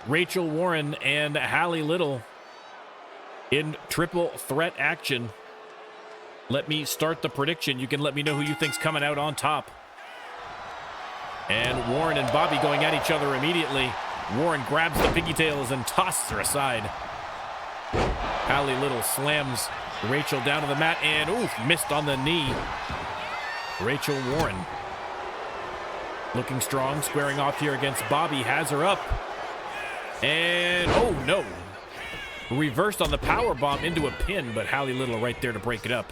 A: Rachel Warren, and Hallie Little in triple threat action. Let me start the prediction. You can let me know who you think's coming out on top. And Warren and Bobby going at each other immediately. Warren grabs the pigtails and tosses her aside. Hallie Little slams Rachel down to the mat and, oof, missed on the knee. Rachel Warren looking strong, squaring off here against Bobby, has her up. And, oh no. Reversed on the power bomb into a pin, but Hallie Little right there to break it up.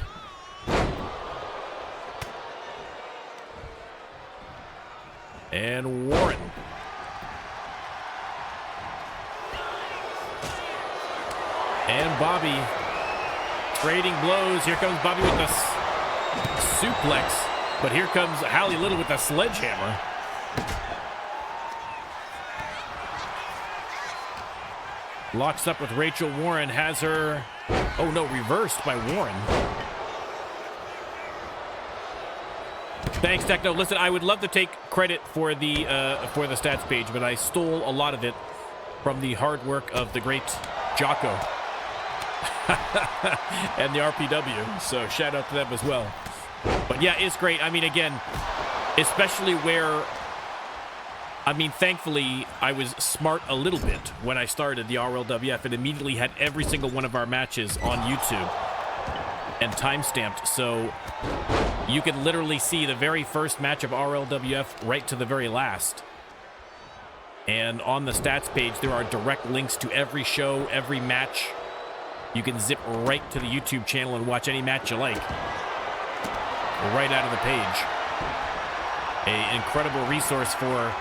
A: And Warren. And Bobby trading blows. Here comes Bobby with the suplex. But here comes Hallie Little with the sledgehammer. Locks up with Rachel Warren. Has her, oh no, reversed by Warren. Thanks, Techno. Listen, I would love to take credit for the stats page, but I stole a lot of it from the hard work of the great Jocko and the RPW. So shout out to them as well. But yeah, it's great. I mean, again, especially where, I mean, thankfully, I was smart a little bit when I started the RLWF and immediately had every single one of our matches on YouTube and time-stamped. So you can literally see the very first match of RLWF right to the very last. And on the stats page, there are direct links to every show, every match. You can zip right to the YouTube channel and watch any match you like. Right out of the page. An incredible resource for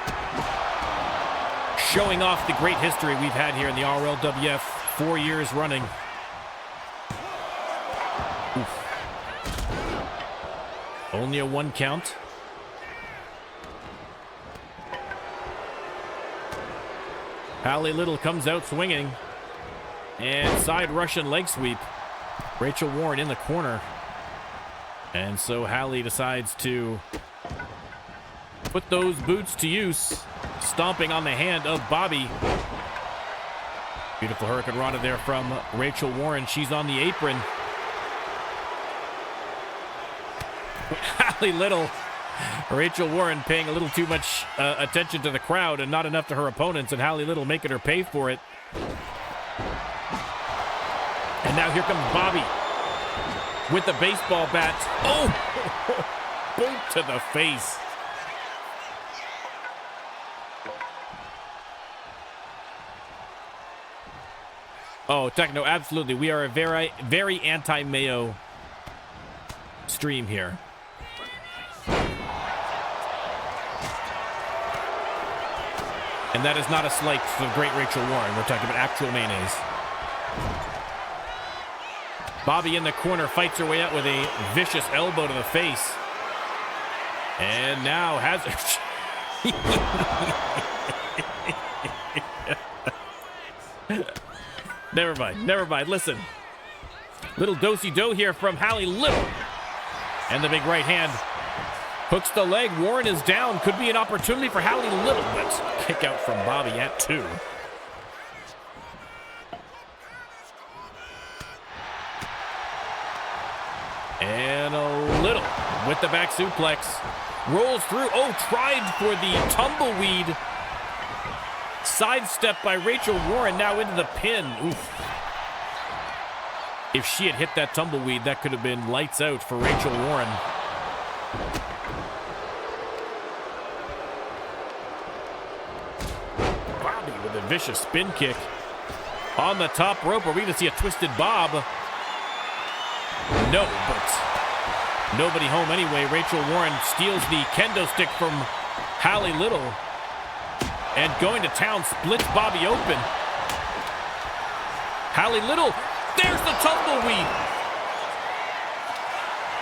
A: showing off the great history we've had here in the RLWF, 4 years running. Oof. Only a 1 count. Hallie Little comes out swinging. And side Russian leg sweep. Rachel Warren in the corner. And so Hallie decides to put those boots to use, stomping on the hand of Bobby. Beautiful Hurricane Rana there from Rachel Warren. She's on the apron. Hallie Little, Rachel Warren paying a little too much attention to the crowd and not enough to her opponents, and Hallie Little making her pay for it. And now here comes Bobby with the baseball bat. Oh, boot to the face. Oh, Techno, absolutely. We are a very, very anti-Mayo stream here. And that is not a slight to the great Rachel Warren. We're talking about actual mayonnaise. Bobby in the corner fights her way out with a vicious elbow to the face. And now has... Never mind. Listen. Little do-si-do here from Hallie Little. And the big right hand hooks the leg. Warren is down. Could be an opportunity for Hallie Little, but kick out from Bobby at 2. And a Little with the back suplex. Rolls through. Oh, tried for the tumbleweed. Sidestep by Rachel Warren, now into the pin. Oof. If she had hit that tumbleweed, that could have been lights out for Rachel Warren. Bobby with a vicious spin kick. On the top rope, are we going to see a twisted Bob? No, but nobody home anyway. Rachel Warren steals the kendo stick from Hallie Little. And going to town, splits Bobby open. Hallie Little, there's the tumbleweed.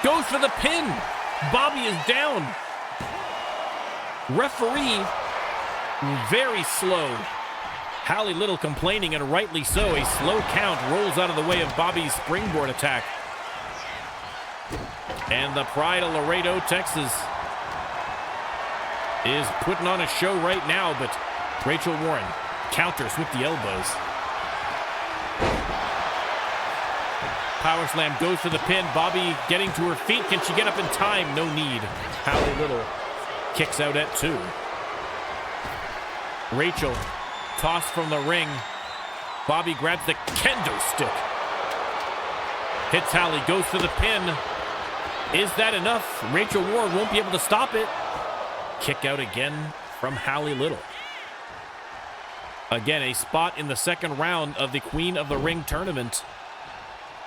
A: Goes for the pin. Bobby is down. Referee, very slow. Hallie Little complaining, and rightly so. A slow count rolls out of the way of Bobby's springboard attack. And the pride of Laredo, Texas, is putting on a show right now, but Rachel Warren counters with the elbows. Power slam goes for the pin. Bobby getting to her feet. Can she get up in time? No need. Hallie Little kicks out at 2. Rachel tossed from the ring. Bobby grabs the kendo stick. Hits Hallie, goes for the pin. Is that enough? Rachel Warren won't be able to stop it. Kick out again from Hallie Little. Again, a spot in the second round of the Queen of the Ring tournament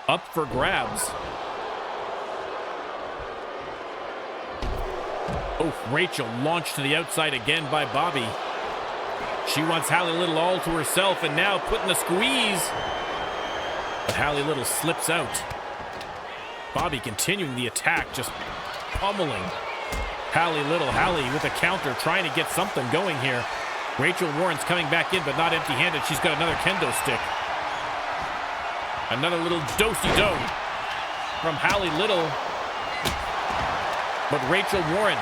A: up for grabs. Oh, Rachel launched to the outside again by Bobby. She wants Hallie Little all to herself, and now putting the squeeze. But Hallie Little slips out. Bobby continuing the attack, just pummeling Hallie Little. Hallie with a counter, trying to get something going here. Rachel Warren's coming back in, but not empty-handed. She's got another kendo stick. Another little do-si-do from Hallie Little. But Rachel Warren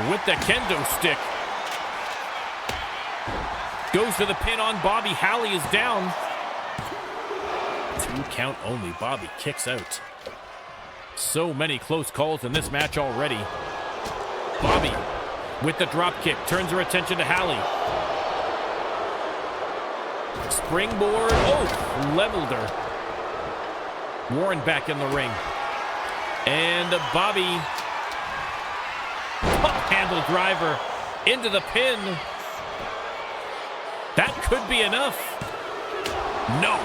A: with the kendo stick goes for the pin on Bobby. Hallie is down. 2 count only. Bobby kicks out. So many close calls in this match already. Bobby with the drop kick turns her attention to Hallie. Springboard. Oh, leveled her. Warren back in the ring. And Bobby, pump handle driver into the pin. That could be enough. No.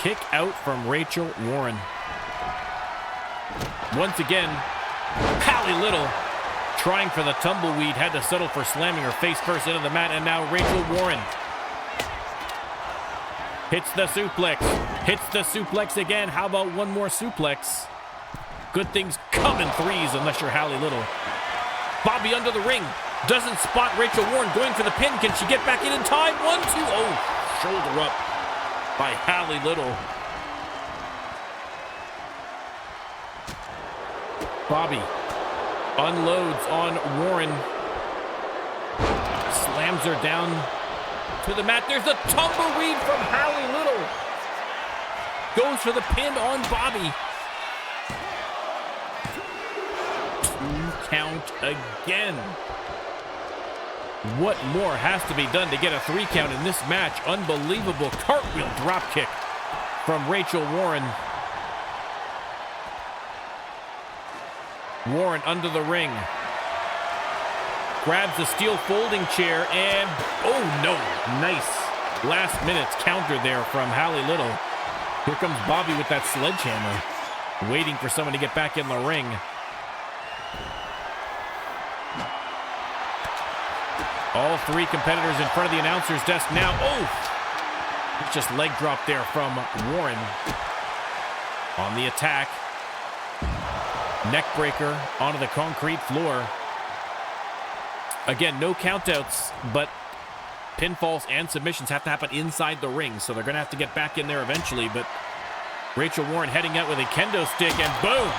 A: Kick out from Rachel Warren. Once again, Hallie Little trying for the tumbleweed, had to settle for slamming her face first into the mat, and now Rachel Warren hits the suplex. Hits the suplex again. How about one more suplex? Good things come in threes unless you're Hallie Little. Bobby under the ring. Doesn't spot Rachel Warren going for the pin. Can she get back in time? 1, 2. Oh, shoulder up by Hallie Little. Bobby unloads on Warren. Slams her down to the mat. There's a tumbleweed from Hallie Little. Goes for the pin on Bobby. 2 count again. What more has to be done to get a 3 count in this match? Unbelievable cartwheel drop kick from Rachel Warren. Warren under the ring. Grabs the steel folding chair and, oh no, nice last minute counter there from Hallie Little. Here comes Bobby with that sledgehammer, waiting for someone to get back in the ring. All three competitors in front of the announcer's desk now. Oh! It's just leg drop there from Warren. On the attack. Neck breaker onto the concrete floor. Again, no countouts, but pinfalls and submissions have to happen inside the ring, so they're going to have to get back in there eventually. But Rachel Warren heading out with a kendo stick, and boom!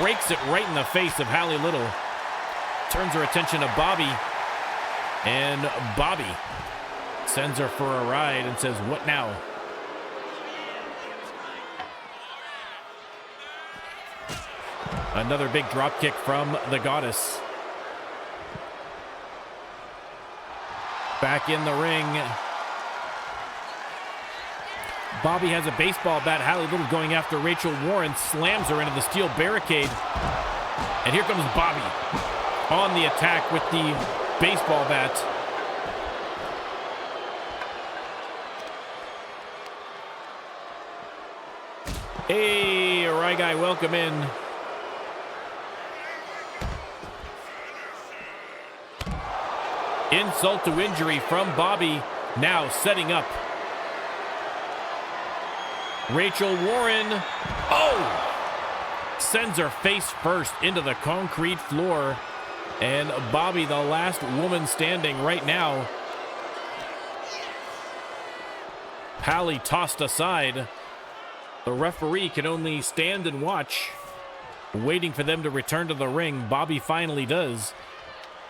A: Breaks it right in the face of Hallie Little. Turns her attention to Bobby, and Bobby sends her for a ride and says, "What now?" Another big drop kick from the Goddess. Back in the ring. Bobby has a baseball bat. Hallie Little going after Rachel Warren. Slams her into the steel barricade. And here comes Bobby on the attack with the baseball bat. Hey, right guy, welcome in. Insult to injury from Bobby, now setting up Rachel Warren. Oh! Sends her face first into the concrete floor. And Bobby, the last woman standing right now. Hallie tossed aside. The referee can only stand and watch, waiting for them to return to the ring. Bobby finally does.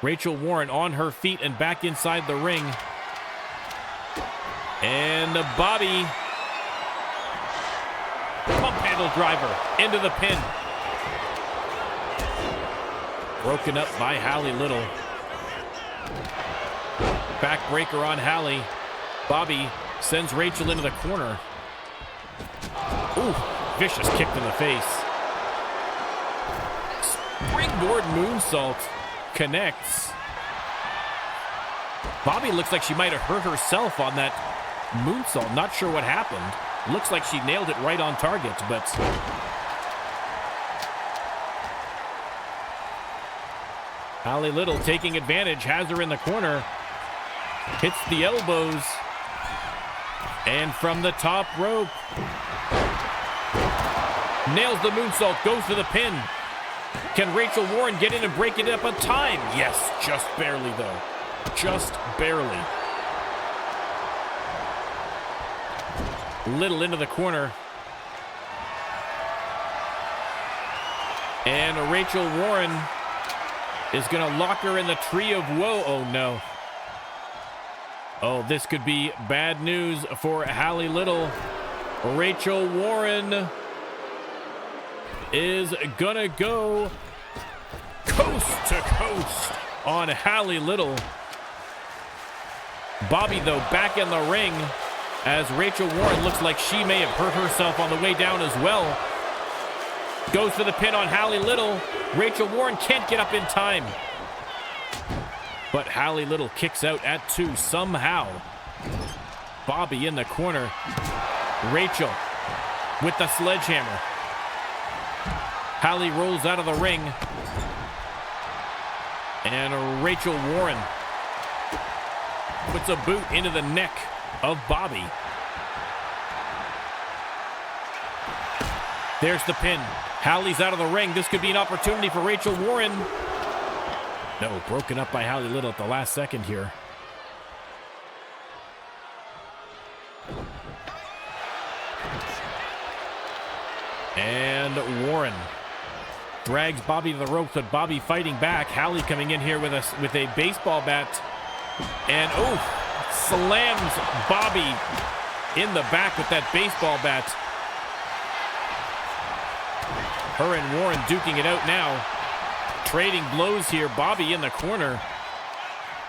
A: Rachel Warren on her feet and back inside the ring. And Bobby, pump handle driver into the pin. Broken up by Hallie Little. Backbreaker on Hallie. Bobby sends Rachel into the corner. Ooh, vicious kick to the face. Springboard moonsault. Connects. Bobby looks like she might have hurt herself on that moonsault. Not sure what happened. Looks like she nailed it right on target, but Hallie Little taking advantage, has her in the corner, hits the elbows, and from the top rope, nails the moonsault, goes to the pin. Can Rachel Warren get in and break it up on time? Yes, just barely though. Just barely. Little into the corner. And Rachel Warren is going to lock her in the tree of woe. Oh no. Oh, this could be bad news for Hallie Little. Rachel Warren is gonna go coast to coast on Hallie Little. Bobby, though, back in the ring as Rachel Warren looks like she may have hurt herself on the way down as well. Goes for the pin on Hallie Little. Rachel Warren can't get up in time. But Hallie Little kicks out at 2 somehow. Bobby in the corner. Rachel with the sledgehammer. Hallie rolls out of the ring. And Rachel Warren puts a boot into the neck of Bobby. There's the pin. Hallie's out of the ring. This could be an opportunity for Rachel Warren. No, broken up by Hallie Little at the last second here. And Warren drags Bobby to the ropes, but Bobby fighting back. Hallie coming in here with a baseball bat. And slams Bobby in the back with that baseball bat. Her and Warren duking it out now. Trading blows here. Bobby in the corner.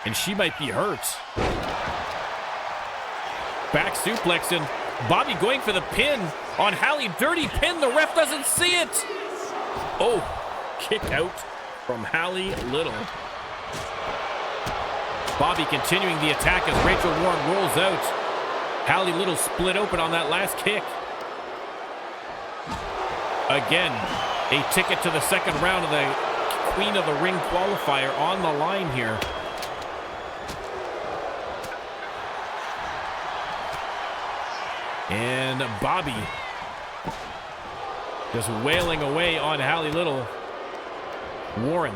A: And she might be hurt. Back suplex, and Bobby going for the pin on Hallie. Dirty pin. The ref doesn't see it. Oh, kick out from Hallie Little. Bobby continuing the attack as Rachel Warren rolls out. Hallie Little split open on that last kick. Again, a ticket to the second round of the Queen of the Ring qualifier on the line here. And Bobby just wailing away on Hallie Little. Warren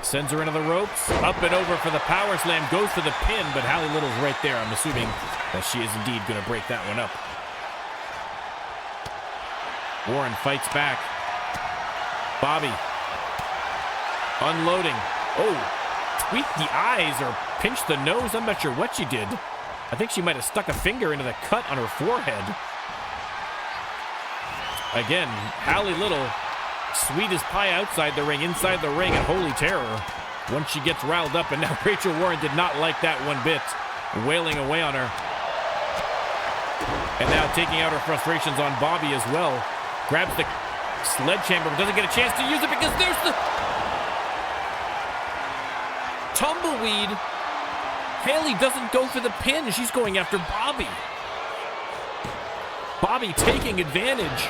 A: sends her into the ropes. Up and over for the power slam. Goes for the pin, but Hallie Little's right there. I'm assuming that she is indeed going to break that one up. Warren fights back. Bobby unloading. Oh, tweak the eyes or pinch the nose. I'm not sure what she did. I think she might have stuck a finger into the cut on her forehead. Again, Hallie Little, sweet as pie outside the ring, inside the ring, and holy terror once she gets riled up. And now Rachel Warren did not like that one bit, wailing away on her. And now taking out her frustrations on Bobby as well. Grabs the sledgehammer, but doesn't get a chance to use it because there's the tumbleweed. Haley doesn't go for the pin. She's going after Bobby. Bobby taking advantage.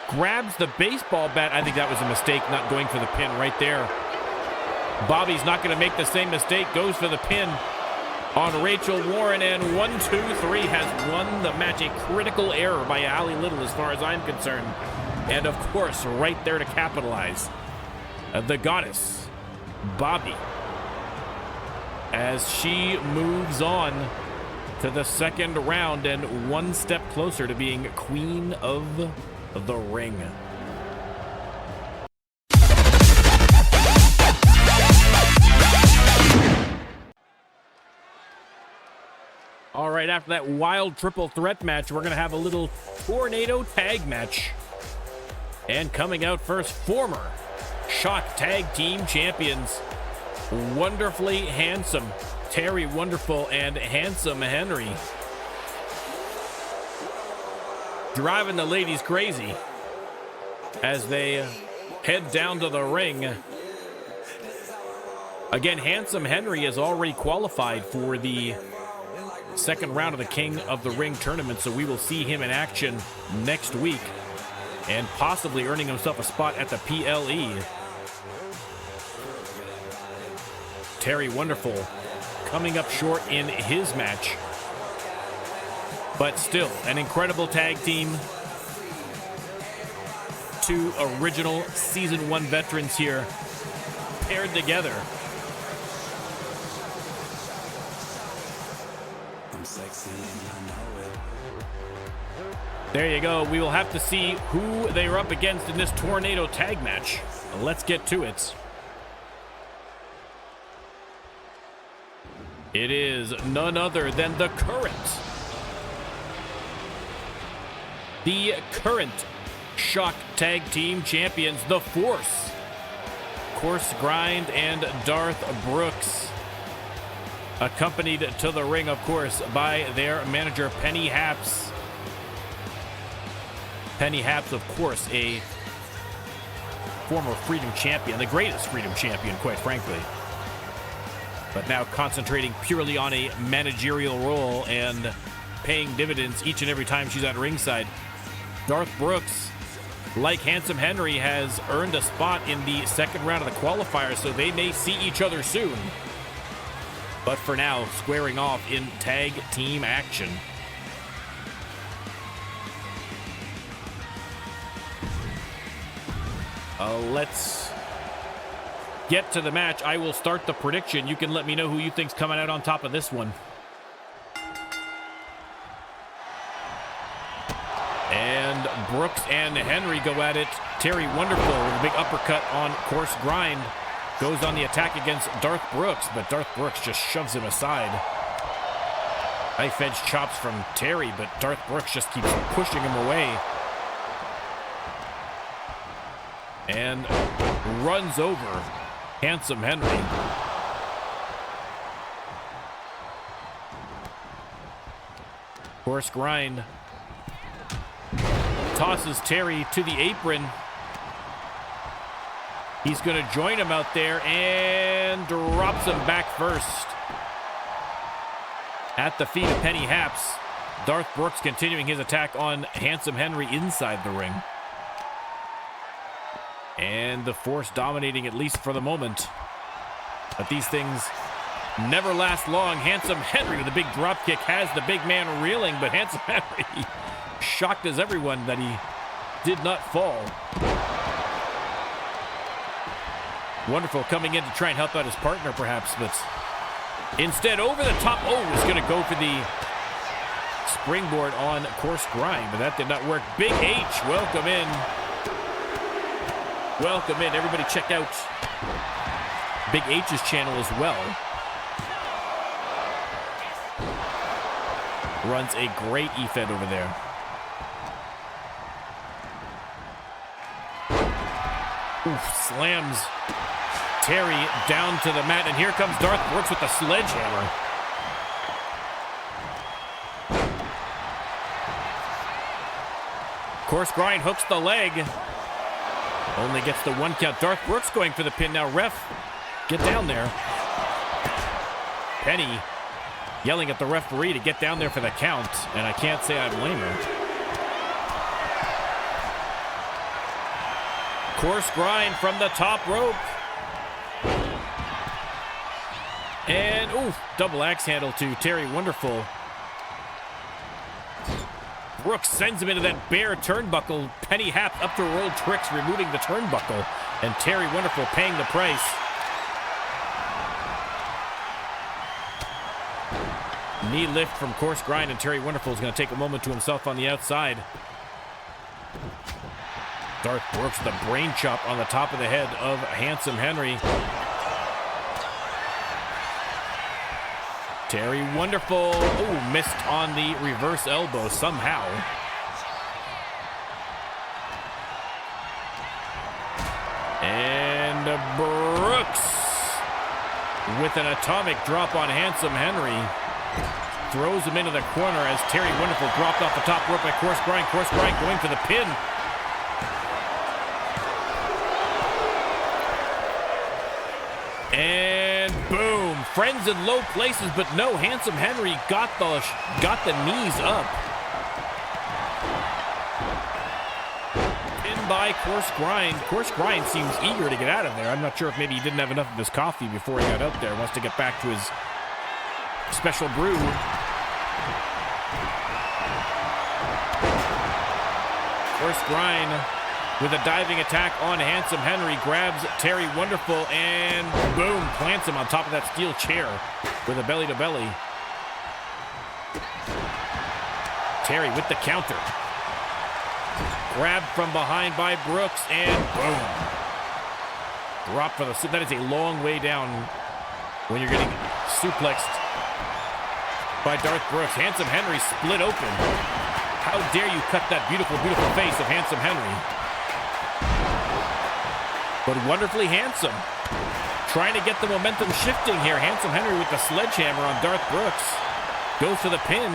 A: Grabs the baseball bat. I think that was a mistake, not going for the pin right there. Bobby's not going to make the same mistake. Goes for the pin on Rachel Warren, and 1, 2, 3 has won the match. A critical error by Hallie Little as far as I'm concerned. And of course, right there to capitalize, the goddess, Bobby, as she moves on to the second round and one step closer to being queen of the ring. All right, after that wild triple threat match, we're going to have a little tornado tag match. And coming out first, former Shock Tag Team Champions, Wonderfully Handsome Terry Wonderful and Handsome Henry, driving the ladies crazy as they head down to the ring. Again, Handsome Henry is already qualified for the second round of the King of the Ring tournament, so we will see him in action next week and possibly earning himself a spot at the PLE. Terry Wonderful coming up short in his match, but still an incredible tag team. Two original Season 1 veterans here paired together. There you go. We will have to see who they are up against in this tornado tag match. Let's get to it. It is none other than the current Shock Tag Team Champions, The Force, Course Grind, and Darth Brooks, accompanied to the ring, of course, by their manager, Penny Haps. Penny Haps, of course, a former Freedom Champion, the greatest Freedom Champion, quite frankly, but now concentrating purely on a managerial role and paying dividends each and every time she's at ringside. Darth Brooks, like Handsome Henry, has earned a spot in the second round of the qualifiers, so they may see each other soon. But for now, squaring off in tag team action. Let's get to the match. I will start the prediction. You can let me know who you think's coming out on top of this one. And Brooks and Henry go at it. Terry Wonderful with a big uppercut on Course Grind goes on the attack against Darth Brooks, but Darth Brooks just shoves him aside. Knife edge chops from Terry, but Darth Brooks just keeps pushing him away and runs over Handsome Henry. Course Grind tosses Terry to the apron. He's going to join him out there and drops him back first. At the feet of Penny Haps, Darth Brooks continuing his attack on Handsome Henry inside the ring. And the Force dominating, at least for the moment. But these things never last long. Handsome Henry with a big drop kick has the big man reeling, but Handsome Henry shocked as everyone that he did not fall. Wonderful coming in to try and help out his partner perhaps, but instead over the top. Oh, was going to go for the springboard on Course Grind, but that did not work. Big H, welcome in. Welcome in. Everybody check out Big H's channel as well. Runs a great E-Fed over there. Oof, slams Terry down to the mat, and here comes Darth Brooks with the sledgehammer. Course Grind hooks the leg. Only gets the 1 count. Darth Brooks going for the pin now. Ref, get down there. Penny yelling at the referee to get down there for the count, and I can't say I blame her. Course Grind from the top rope. And, ooh, double axe handle to Terry Wonderful. Brooks sends him into that bare turnbuckle. Penny Hap up to her old tricks, removing the turnbuckle. And Terry Wonderful paying the price. Knee lift from Course Grind, and Terry Wonderful is going to take a moment to himself on the outside. Darth Brooks, the brain chop on the top of the head of Handsome Henry. Terry Wonderful, oh, missed on the reverse elbow somehow. And Brooks with an atomic drop on Handsome Henry. Throws him into the corner as Terry Wonderful dropped off the top rope by Course Grind. Course Grind going for the pin. And boom, friends in low places, but no, Handsome Henry got the knees up. Pinned by Course Grind. Course Grind seems eager to get out of there. I'm not sure if maybe he didn't have enough of his coffee before he got out there. Wants to get back to his special brew. Course Grind with a diving attack on Handsome Henry, grabs Terry Wonderful and boom, plants him on top of that steel chair with a belly-to-belly. Terry with the counter. Grabbed from behind by Brooks and boom. Drop for the, that is a long way down when you're getting suplexed by Darth Brooks. Handsome Henry split open. How dare you cut that beautiful, beautiful face of Handsome Henry. But wonderfully handsome. Trying to get the momentum shifting here. Handsome Henry with the sledgehammer on Darth Brooks. Goes for the pin.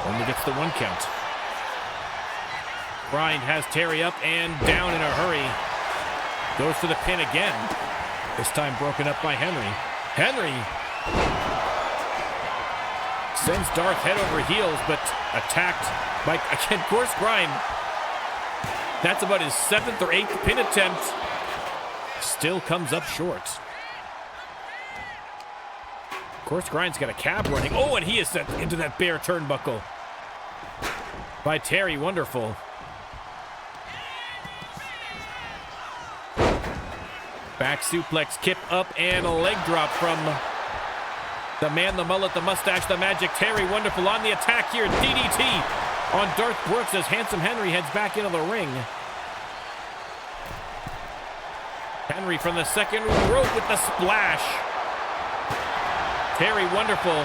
A: Only gets the 1 count. Grind has Terry up and down in a hurry. Goes for the pin again. This time broken up by Henry. Henry sends Darth head over heels, but attacked by, again, Course Grind. That's about his 7th or 8th pin attempt. Still comes up short. Course Grind's got a cab running. Oh, and he is sent into that bare turnbuckle by Terry Wonderful. Back suplex, kip up, and a leg drop from the man, the mullet, the mustache, the magic, Terry Wonderful on the attack here. DDT on Darth Brooks as Handsome Henry heads back into the ring. Henry from the second rope with the splash. Terry Wonderful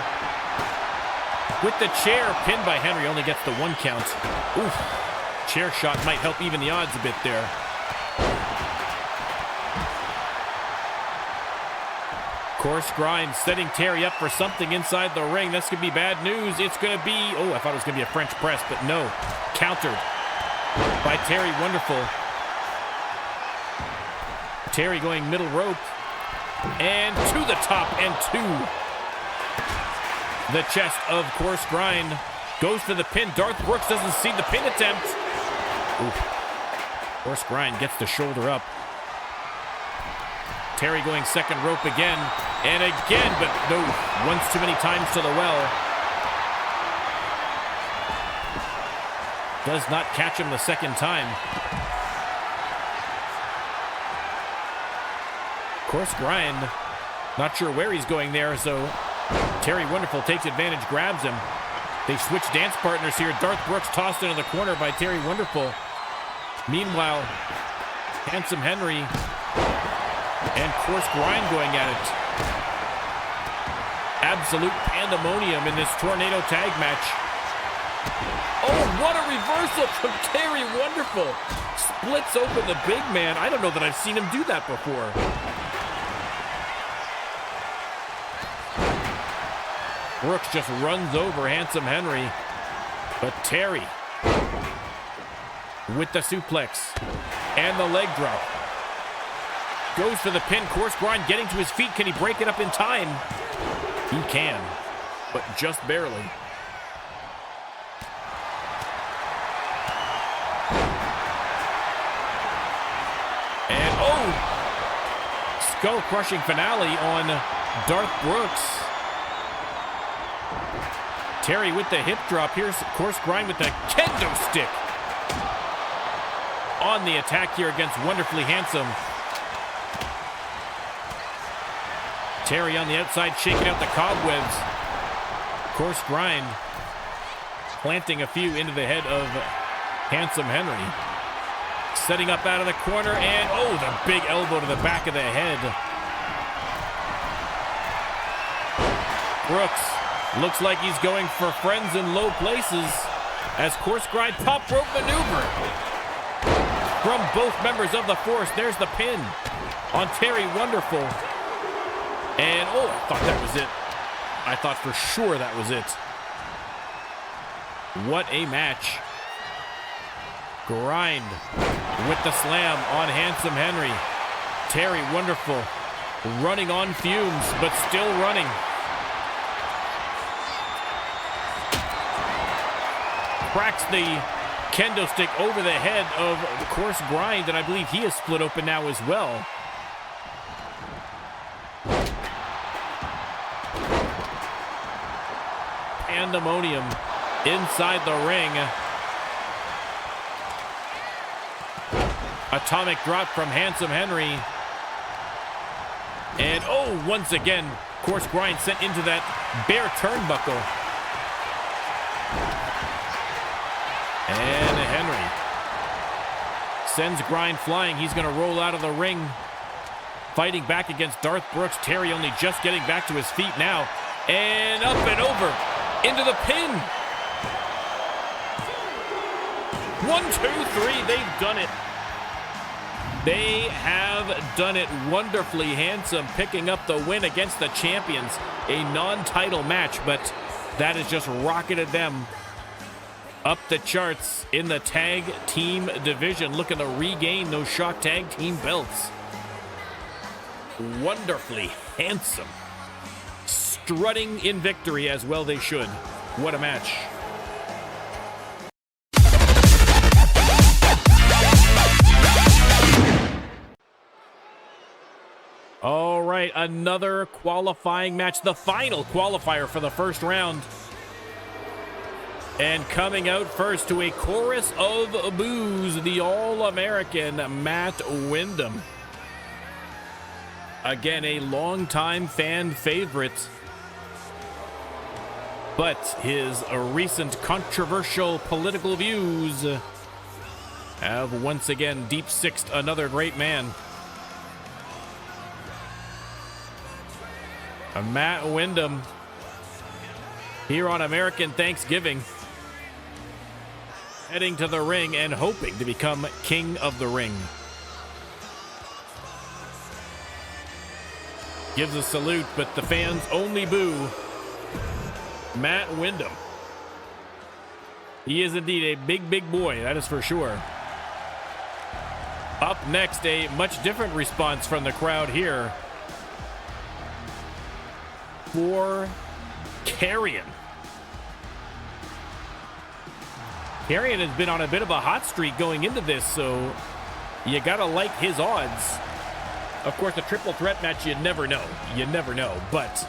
A: with the chair, pinned by Henry, only gets the 1 count. Oof. Chair shot might help even the odds a bit there. Course Grind setting Terry up for something inside the ring. This could be bad news. It's going to be, oh, I thought it was going to be a French press, but no. Countered by Terry Wonderful. Terry going middle rope. And to the top and to the chest of Course Grind. Goes for the pin. Darth Brooks doesn't see the pin attempt. Oof. Course Grind gets the shoulder up. Terry going second rope again and again, but no, once too many times to the well. Does not catch him the second time. Course grind. Not sure where he's going there, so Terry Wonderful takes advantage, grabs him. They switch dance partners here. Darth Brooks tossed into the corner by Terry Wonderful. Meanwhile, Handsome Henry and Course Grind going at it. Absolute pandemonium in this tornado tag match. Oh, what a reversal from Terry Wonderful. Splits open the big man. I don't know that I've seen him do that before. Brooks just runs over Handsome Henry. But Terry with the suplex and the leg drop. Goes for the pin. Course Grind getting to his feet. Can he break it up in time? He can, but just barely. And oh! Skull-crushing finale on Darth Brooks. Terry with the hip drop. Here's Course Grind with the kendo stick. On the attack here against Wonderfully Handsome. Terry on the outside shaking out the cobwebs. Course Grind planting a few into the head of Handsome Henry. Setting up out of the corner and oh, the big elbow to the back of the head. Brooks looks like he's going for friends in low places as Course Grind top rope maneuver from both members of the Force. There's the pin on Terry Wonderful. And oh, I thought that was it. I thought for sure that was it. What a match. Grind with the slam on Handsome Henry. Terry Wonderful running on fumes, but still running. Cracks the kendo stick over the head of Course Grind, and I believe he is split open now as well. Pandemonium inside the ring. Atomic drop from Handsome Henry. And oh, once again, Course Grind sent into that bare turnbuckle. And Henry sends Grind flying. He's going to roll out of the ring. Fighting back against Darth Brooks. Terry only just getting back to his feet now. And up and over into the pin. 1, 2, 3. They've done it. They have done it. Wonderfully Handsome picking up the win against the champions. A non-title match, but that has just rocketed them up the charts in the tag team division, looking to regain those Shock Tag Team belts. Wonderfully Handsome strutting in victory, as well they should. What a match. All right, another qualifying match, the final qualifier for the first round. And coming out first to a chorus of boos, the All-American Matt Windham. Again, a longtime fan favorite, but his recent controversial political views have once again deep-sixed another great man. Matt Windham here on American Thanksgiving, heading to the ring and hoping to become King of the Ring. Gives a salute, but the fans only boo Matt Windham. He is indeed a big, big boy, that is for sure. Up next, a much different response from the crowd here for Carrion. Carrion has been on a bit of a hot streak going into this, so you gotta like his odds. Of course, a triple threat match, you never know. You never know. But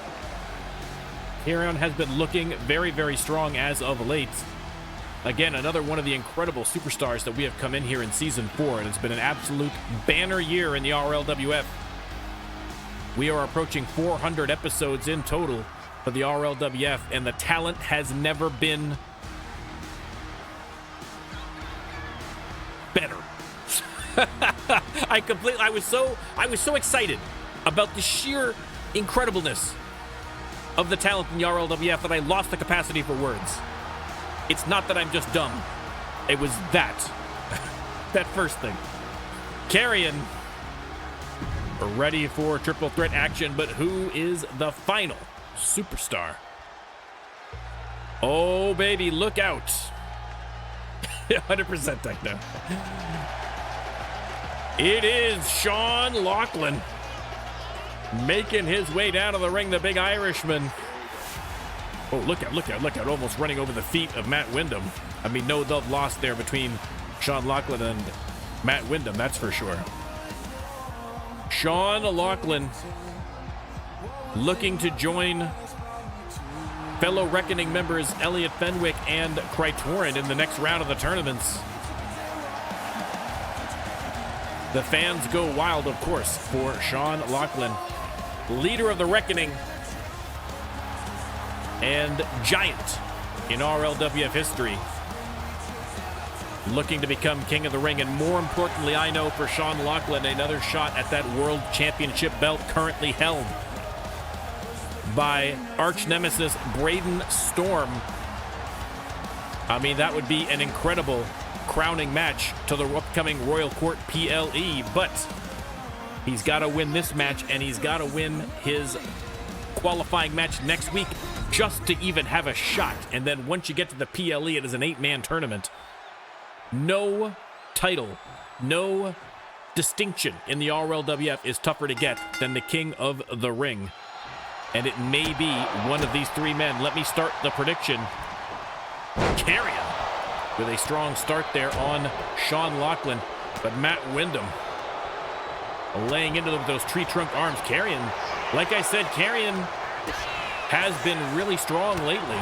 A: Carrion has been looking very, very strong as of late. Again, another one of the incredible superstars that we have come in here in Season 4, and it's been an absolute banner year in the RLWF. We are approaching 400 episodes in total for the RLWF, and the talent has never been better. I was so excited about the sheer incredibleness of the talent in the RLWF that I lost the capacity for words. It's not that I'm just dumb. It was that first thing. Carrion ready for triple threat action, but who is the final superstar? Oh baby, look out. 100% techno. It is Sean Lachlan making his way down to the ring, the big Irishman. Oh, look out, almost running over the feet of Matt Windham. I mean, no love lost there between Sean Lachlan and Matt Windham, that's for sure. Sean Lachlan looking to join fellow Reckoning members Elliot Fenwick and Krytorin in the next round of the tournaments. The fans go wild, of course, for Sean Lachlan, leader of the Reckoning and giant in RLWF history, looking to become king of the ring. And more importantly, I know for Sean Lachlan, another shot at that world championship belt currently held by arch nemesis Braden Storm. I mean, that would be an incredible crowning match to the upcoming Royal Court PLE, but he's got to win this match, and he's got to win his qualifying match next week just to even have a shot. And then once you get to the PLE, it is an 8-man tournament. No title, no distinction in the RLWF is tougher to get than the King of the Ring. And it may be one of these three men. Let me start the prediction. Carrion with a strong start there on Sean Lachlan, but Matt Windham laying into them with those tree trunk arms. Carrion, like I said, Carrion has been really strong lately.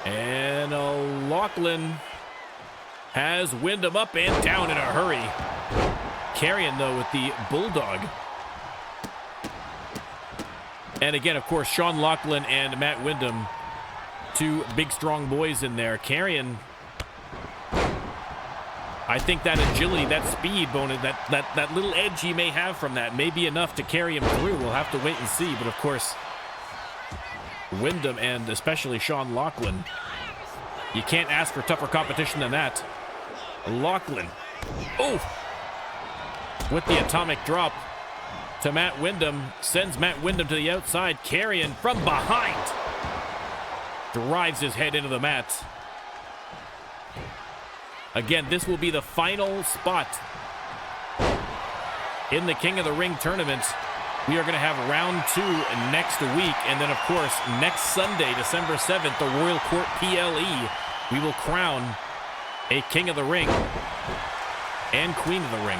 A: And Lachlan has Windham up and down in a hurry. Carrion, though, with the Bulldog. And again, of course, Sean Lachlan and Matt Windham, two big, strong boys in there. Carrion, I think that agility, that speed bonus, that little edge he may have from that may be enough to carry him through. We'll have to wait and see. But, of course, Windham and especially Sean Lachlan, you can't ask for tougher competition than that. Lachlan, oh, with the atomic drop to Matt Windham, sends Matt Windham to the outside. Carrion from behind drives his head into the mat. Again, this will be the final spot in the King of the Ring tournament. We are going to have round 2 next week, and then, of course, next Sunday, December 7th, the Royal Court PLE, we will crown a King of the Ring and Queen of the Ring.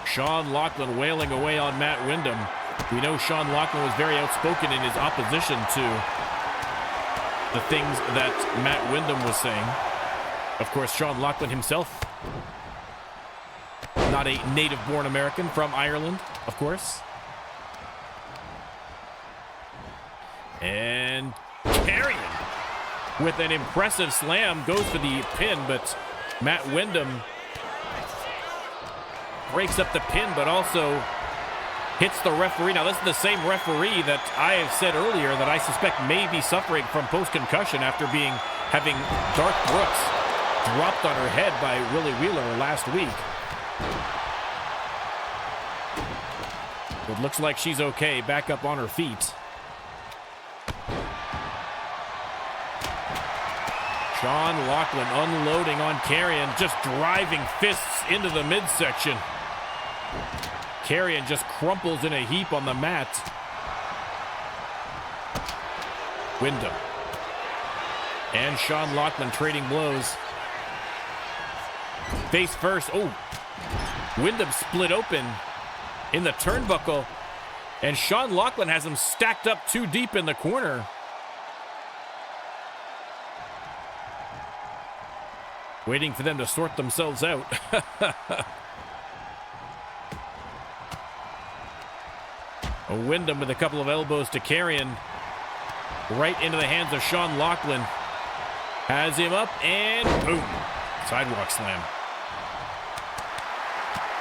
A: Sean Lachlan wailing away on Matt Windham. We know Sean Lachlan was very outspoken in his opposition to the things that Matt Windham was saying. Of course, Sean Lachlan himself, not a native-born American, from Ireland, of course. And Carrion with an impressive slam goes for the pin, but Matt Windham breaks up the pin, but also hits the referee. Now, this is the same referee that I have said earlier that I suspect may be suffering from post-concussion after having Dark Brooks dropped on her head by Willie Wheeler last week. It looks like she's okay, back up on her feet. Sean Lachlan unloading on Carrion, just driving fists into the midsection. Carrion just crumples in a heap on the mat. Windham And Sean Loughlin trading blows. Face first. Oh, Wyndham split open in the turnbuckle. And Sean Loughlin has him stacked up too deep in the corner. Waiting for them to sort themselves out. Wyndham with a couple of elbows to Carrion. Right into the hands of Sean Loughlin. Has him up and boom. Sidewalk slam.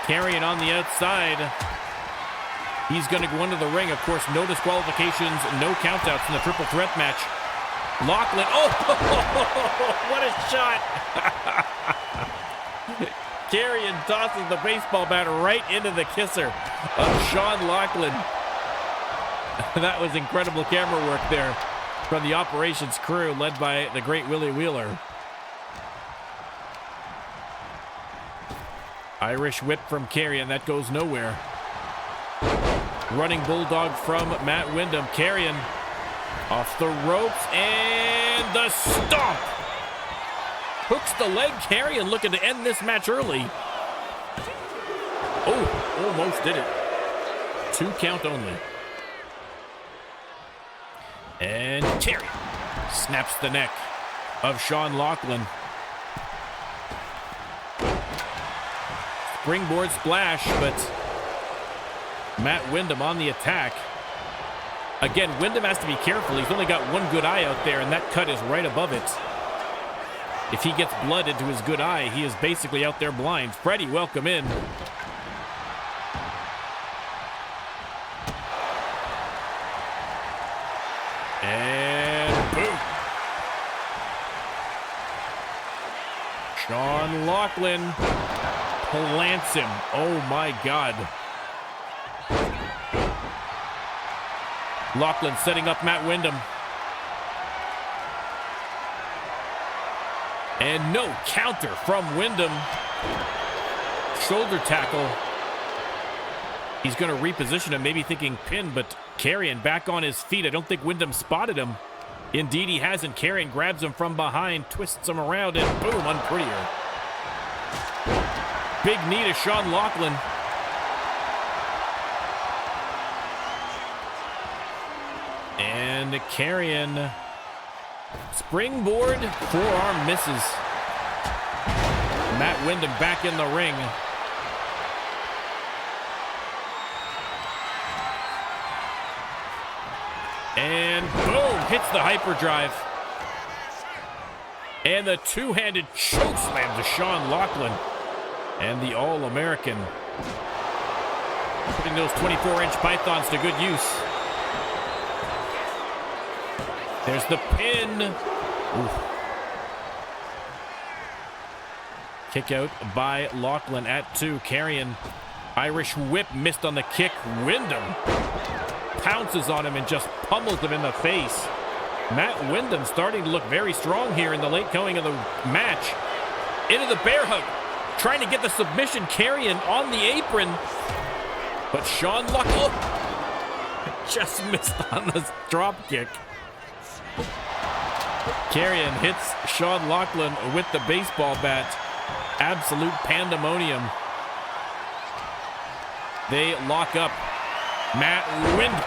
A: Carrion on the outside. He's going to go into the ring. Of course, no disqualifications, no countouts in the triple threat match. Loughlin, oh, what a shot. Carrion tosses the baseball bat right into the kisser of Sean Loughlin. That was incredible camera work there from the operations crew led by the great Willie Wheeler. Irish whip from Carrion, that goes nowhere. Running bulldog from Matt Wyndham. Carrion off the ropes and the stomp. Hooks the leg. Carrion looking to end this match early. Oh, almost did it. 2 count only. And Carrion snaps the neck of Sean Loughlin. Springboard splash, but Matt Wyndham on the attack. Again, Wyndham has to be careful. He's only got one good eye out there, and that cut is right above it. If he gets blood into his good eye, he is basically out there blind. Freddie, welcome in. And boom. Sean Loughlin plants him. Oh my God. Loughlin setting up Matt Wyndham. And no counter from Wyndham. Shoulder tackle. He's going to reposition him, maybe thinking pin, but Carrion back on his feet. I don't think Wyndham spotted him. Indeed, he hasn't. Carrion grabs him from behind, twists him around, and boom, unprettier. Big knee to Sean Loughlin. And Carrion. Springboard, forearm misses. Matt Wyndham back in the ring. And boom, hits the hyperdrive. And the two-handed choke slam to Sean Loughlin. And the All-American. Putting those 24-inch pythons to good use. There's the pin. Oof. Kick out by Loughlin at 2. Carrion. Irish whip missed on the kick. Wyndham pounces on him and just pummels him in the face. Matt Wyndham starting to look very strong here in the late going of the match. Into the bear hug. Trying to get the submission. Carrion on the apron. But Sean Loughlin just missed on the drop kick. Carrion hits Sean Loughlin with the baseball bat. Absolute pandemonium. They lock up. Matt Wyndham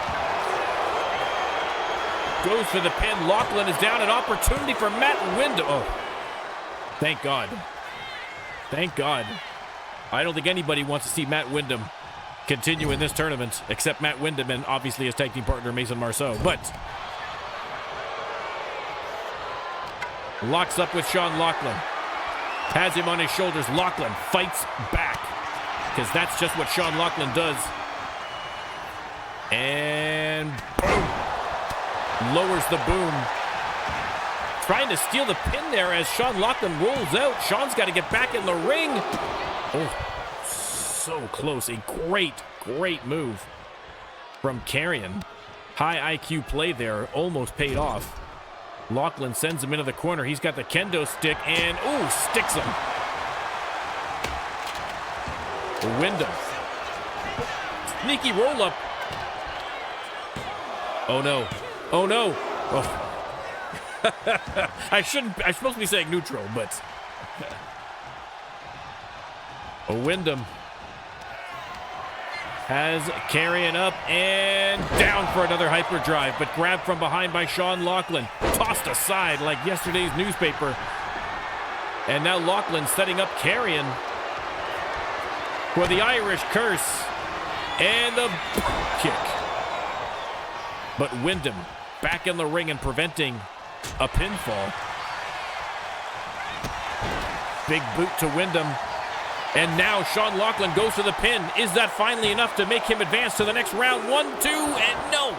A: goes for the pin. Loughlin is down. An opportunity for Matt Wyndham. Oh, thank God. Thank God. I don't think anybody wants to see Matt Wyndham continue in this tournament, except Matt Wyndham and obviously his tag team partner Mason Marceau. But locks up with Sean Loughlin. Has him on his shoulders. Loughlin fights back, because that's just what Sean Loughlin does. And boom. Lowers the boom. Trying to steal the pin there as Sean Loughlin rolls out. Sean's got to get back in the ring. Oh, so close. A great, great move from Carrion. High IQ play there. Almost paid off. Loughlin sends him into the corner. He's got the kendo stick and, ooh, sticks him. Wyndham. Sneaky roll up. Oh no. Oh no. Oh. I'm supposed to be saying neutral, but Wyndham has Carrion up and down for another hyperdrive, but grabbed from behind by Sean Lachlan. Tossed aside like yesterday's newspaper. And now Lachlan setting up Carrion for the Irish curse and the kick. But Wyndham back in the ring and preventing a pinfall. Big boot to Wyndham. And now Sean Lachlan goes to the pin. Is that finally enough to make him advance to the next round? 1, 2, and no!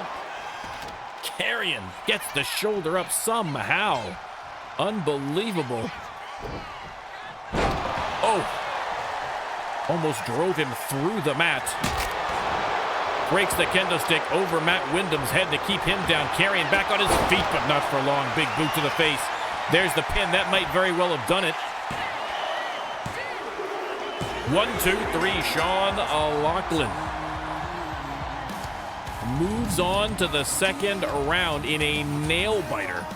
A: Carrion gets the shoulder up somehow. Unbelievable. Oh! Almost drove him through the mat. Breaks the kendo stick over Matt Wyndham's head to keep him down. Carrion back on his feet, but not for long. Big boot to the face. There's the pin. That might very well have done it. 1, 2, 3, Sean Lachlan moves on to the second round in a nail-biter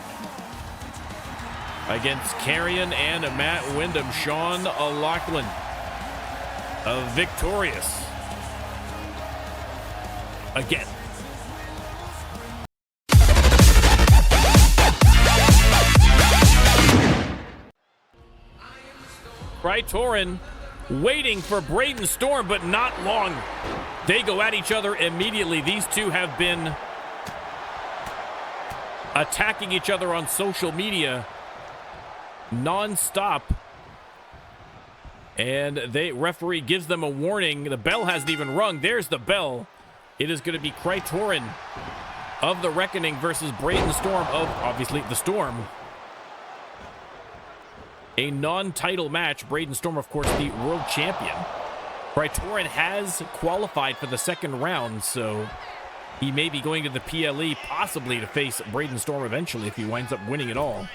A: against Carrion and Matt Wyndham. Sean Lachlan victorious again. Krytorin waiting for Braden Storm, but not long. They go at each other immediately. These two have been attacking each other on social media non-stop. And referee gives them a warning. The bell hasn't even rung. There's the bell. It is going to be Krytorin of the Reckoning versus Braden Storm of, obviously, the Storm. A non-title match. Braden Storm, of course, the world champion. Krytorin has qualified for the second round, so he may be going to the PLE, possibly to face Braden Storm eventually if he winds up winning it all.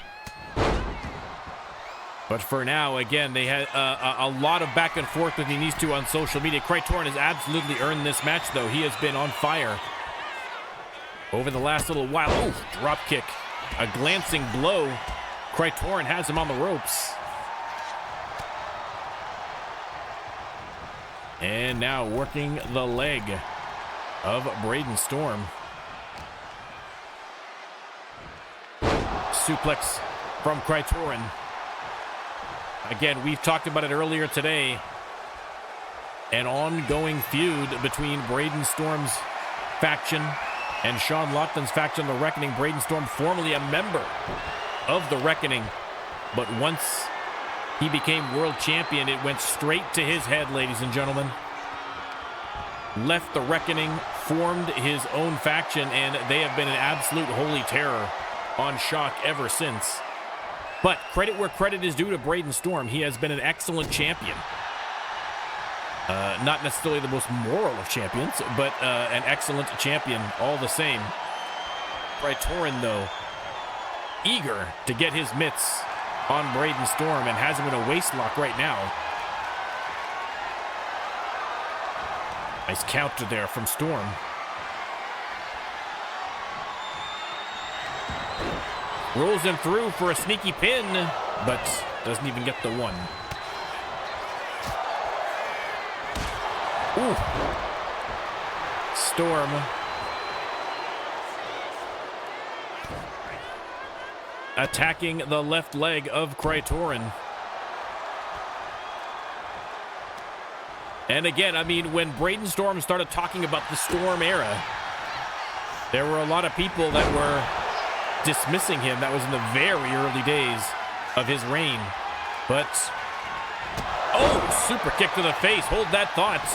A: But for now, again, they had a lot of back and forth between these two on social media. Krytorin has absolutely earned this match, though. He has been on fire over the last little while. Ooh, drop kick. A glancing blow. Krytorin has him on the ropes. And now working the leg of Braden Storm. Suplex from Krytorin. Again, we've talked about it earlier today. An ongoing feud between Braden Storm's faction and Sean Lachlan's faction, The Reckoning. Braden Storm, formerly a member of The Reckoning, but once he became world champion, it went straight to his head, ladies and gentlemen. Left The Reckoning, formed his own faction, and they have been an absolute holy terror on Shock ever since. But credit where credit is due to Braden Storm. He has been an excellent champion. Not necessarily the most moral of champions, but an excellent champion all the same. Krytorin, though, eager to get his mitts on Braden Storm and has him in a waist lock right now. Nice counter there from Storm. Rolls him through for a sneaky pin, but doesn't even get the one. Ooh. Storm. Attacking the left leg of Krytorin. And again, I mean, when Braden Storm started talking about the Storm era, there were a lot of people that were dismissing him. That was in the very early days of his reign. But, oh, super kick to the face. Hold that thought.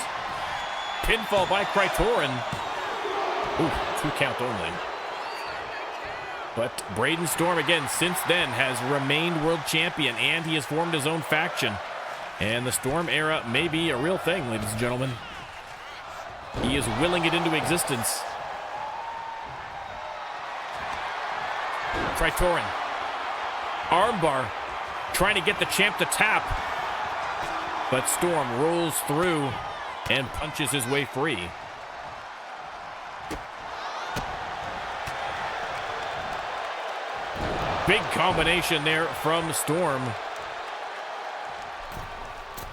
A: Pinfall by Krytorin. Ooh, 2 count only. But Braden Storm, again, since then, has remained world champion, and he has formed his own faction. And the Storm era may be a real thing, ladies and gentlemen. He is willing it into existence. Krytorin. Armbar. Trying to get the champ to tap. But Storm rolls through and punches his way free. Big combination there from Storm.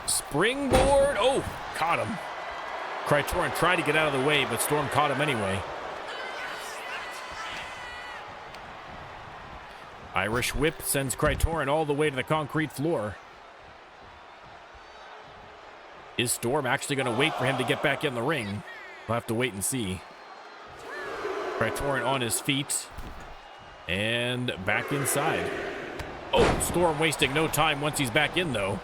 A: Springboard. Oh, caught him. Krytorin tried to get out of the way, but Storm caught him anyway. Irish whip sends Krytorin all the way to the concrete floor. Is Storm actually going to wait for him to get back in the ring? We'll have to wait and see. Krytorin on his feet. And back inside. Oh, Storm wasting no time once he's back in, though.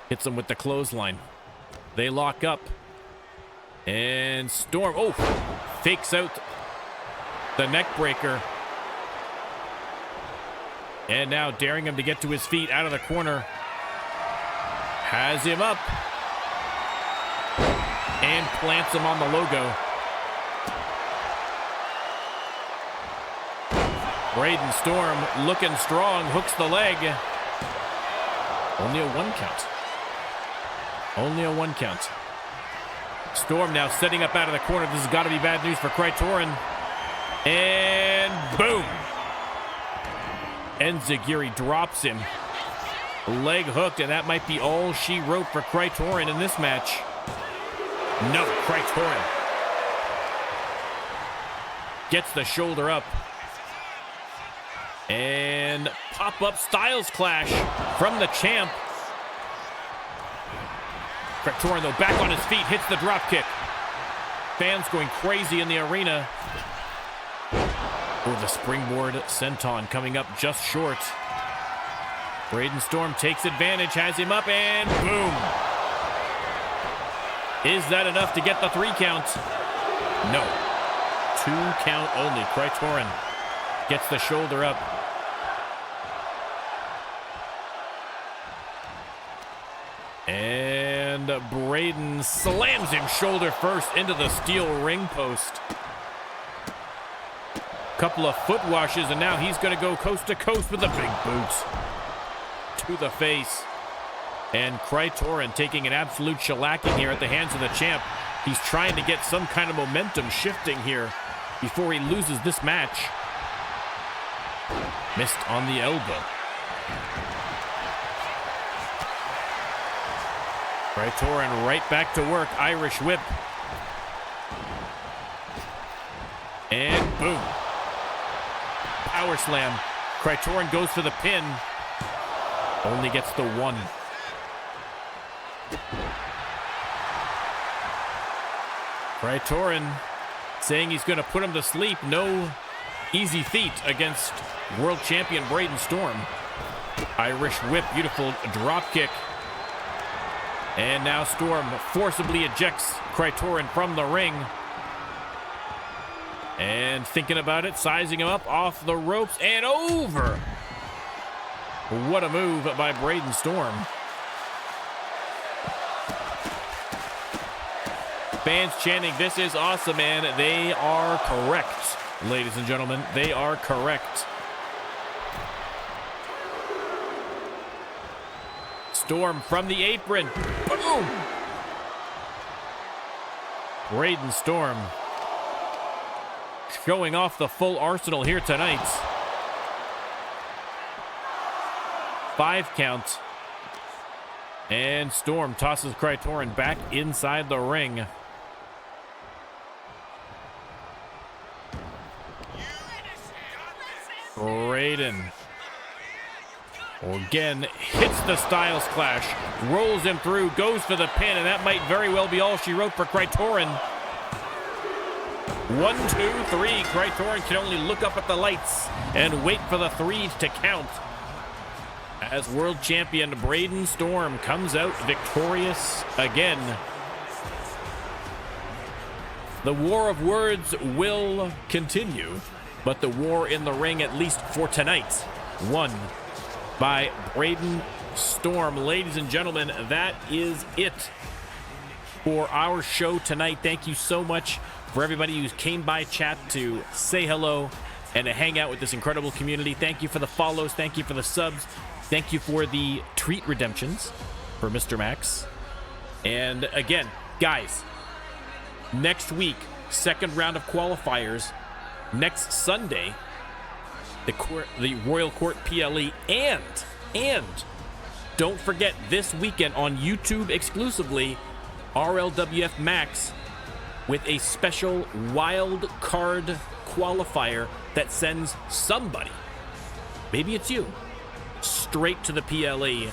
A: Hits him with the clothesline. They lock up. And Storm, oh, fakes out the neck breaker. And now daring him to get to his feet out of the corner. Has him up. And plants him on the logo. Braden Storm looking strong, hooks the leg. Only a 1 count. Only a 1 count. Storm now setting up out of the corner. This has got to be bad news for Krytorin. And boom. Enziguri drops him. Leg hooked, and that might be all she wrote for Krytorin in this match. No, Krytorin gets the shoulder up. And pop-up Styles Clash from the champ. Krytorin, though, back on his feet, hits the drop kick. Fans going crazy in the arena. Oh, the springboard senton coming up just short. Braden Storm takes advantage, has him up, and boom. Is that enough to get the 3 count? No. 2 count only. Krytorin gets the shoulder up. And Braden slams him shoulder first into the steel ring post. Couple of foot washes, and now he's going to go coast to coast with the big boots to the face. And Krytorin taking an absolute shellacking here at the hands of the champ. He's trying to get some kind of momentum shifting here before he loses this match. Missed on the elbow. Krytorin right back to work. Irish whip. And boom. Power slam. Krytorin goes for the pin. Only gets the 1. Krytorin saying he's going to put him to sleep. No easy feat against world champion Braden Storm. Irish whip, beautiful drop kick. And now Storm forcibly ejects Krytorin from the ring. And thinking about it, sizing him up off the ropes and over. What a move by Braden Storm. Fans chanting, "This is awesome," and they are correct, ladies and gentlemen. They are correct. Storm from the apron. Boom! Braden Storm showing off the full arsenal here tonight. 5 count. And Storm tosses Krytorin back inside the ring. Braden again hits the Styles Clash, rolls him through, goes for the pin, and that might very well be all she wrote for Krytorin. 1, 2, 3. Krytorin can only look up at the lights and wait for the 3 to count. As world champion Braden Storm comes out victorious again. The war of words will continue, but the war in the ring, at least for tonight, won by Braden Storm. Ladies and gentlemen, that is it for our show tonight. Thank you so much for everybody who came by chat to say hello and to hang out with this incredible community. Thank you for the follows. Thank you for the subs. Thank you for the treat redemptions for Mr. Max. And again, guys, next week, second round of qualifiers. Next Sunday, the Royal Court PLE, and don't forget this weekend on YouTube exclusively, RLWF Max with a special wild card qualifier that sends somebody, maybe it's you, straight to the PLE.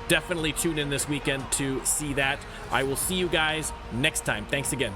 A: Definitely tune in this weekend to see that. I will see you guys next time. Thanks again.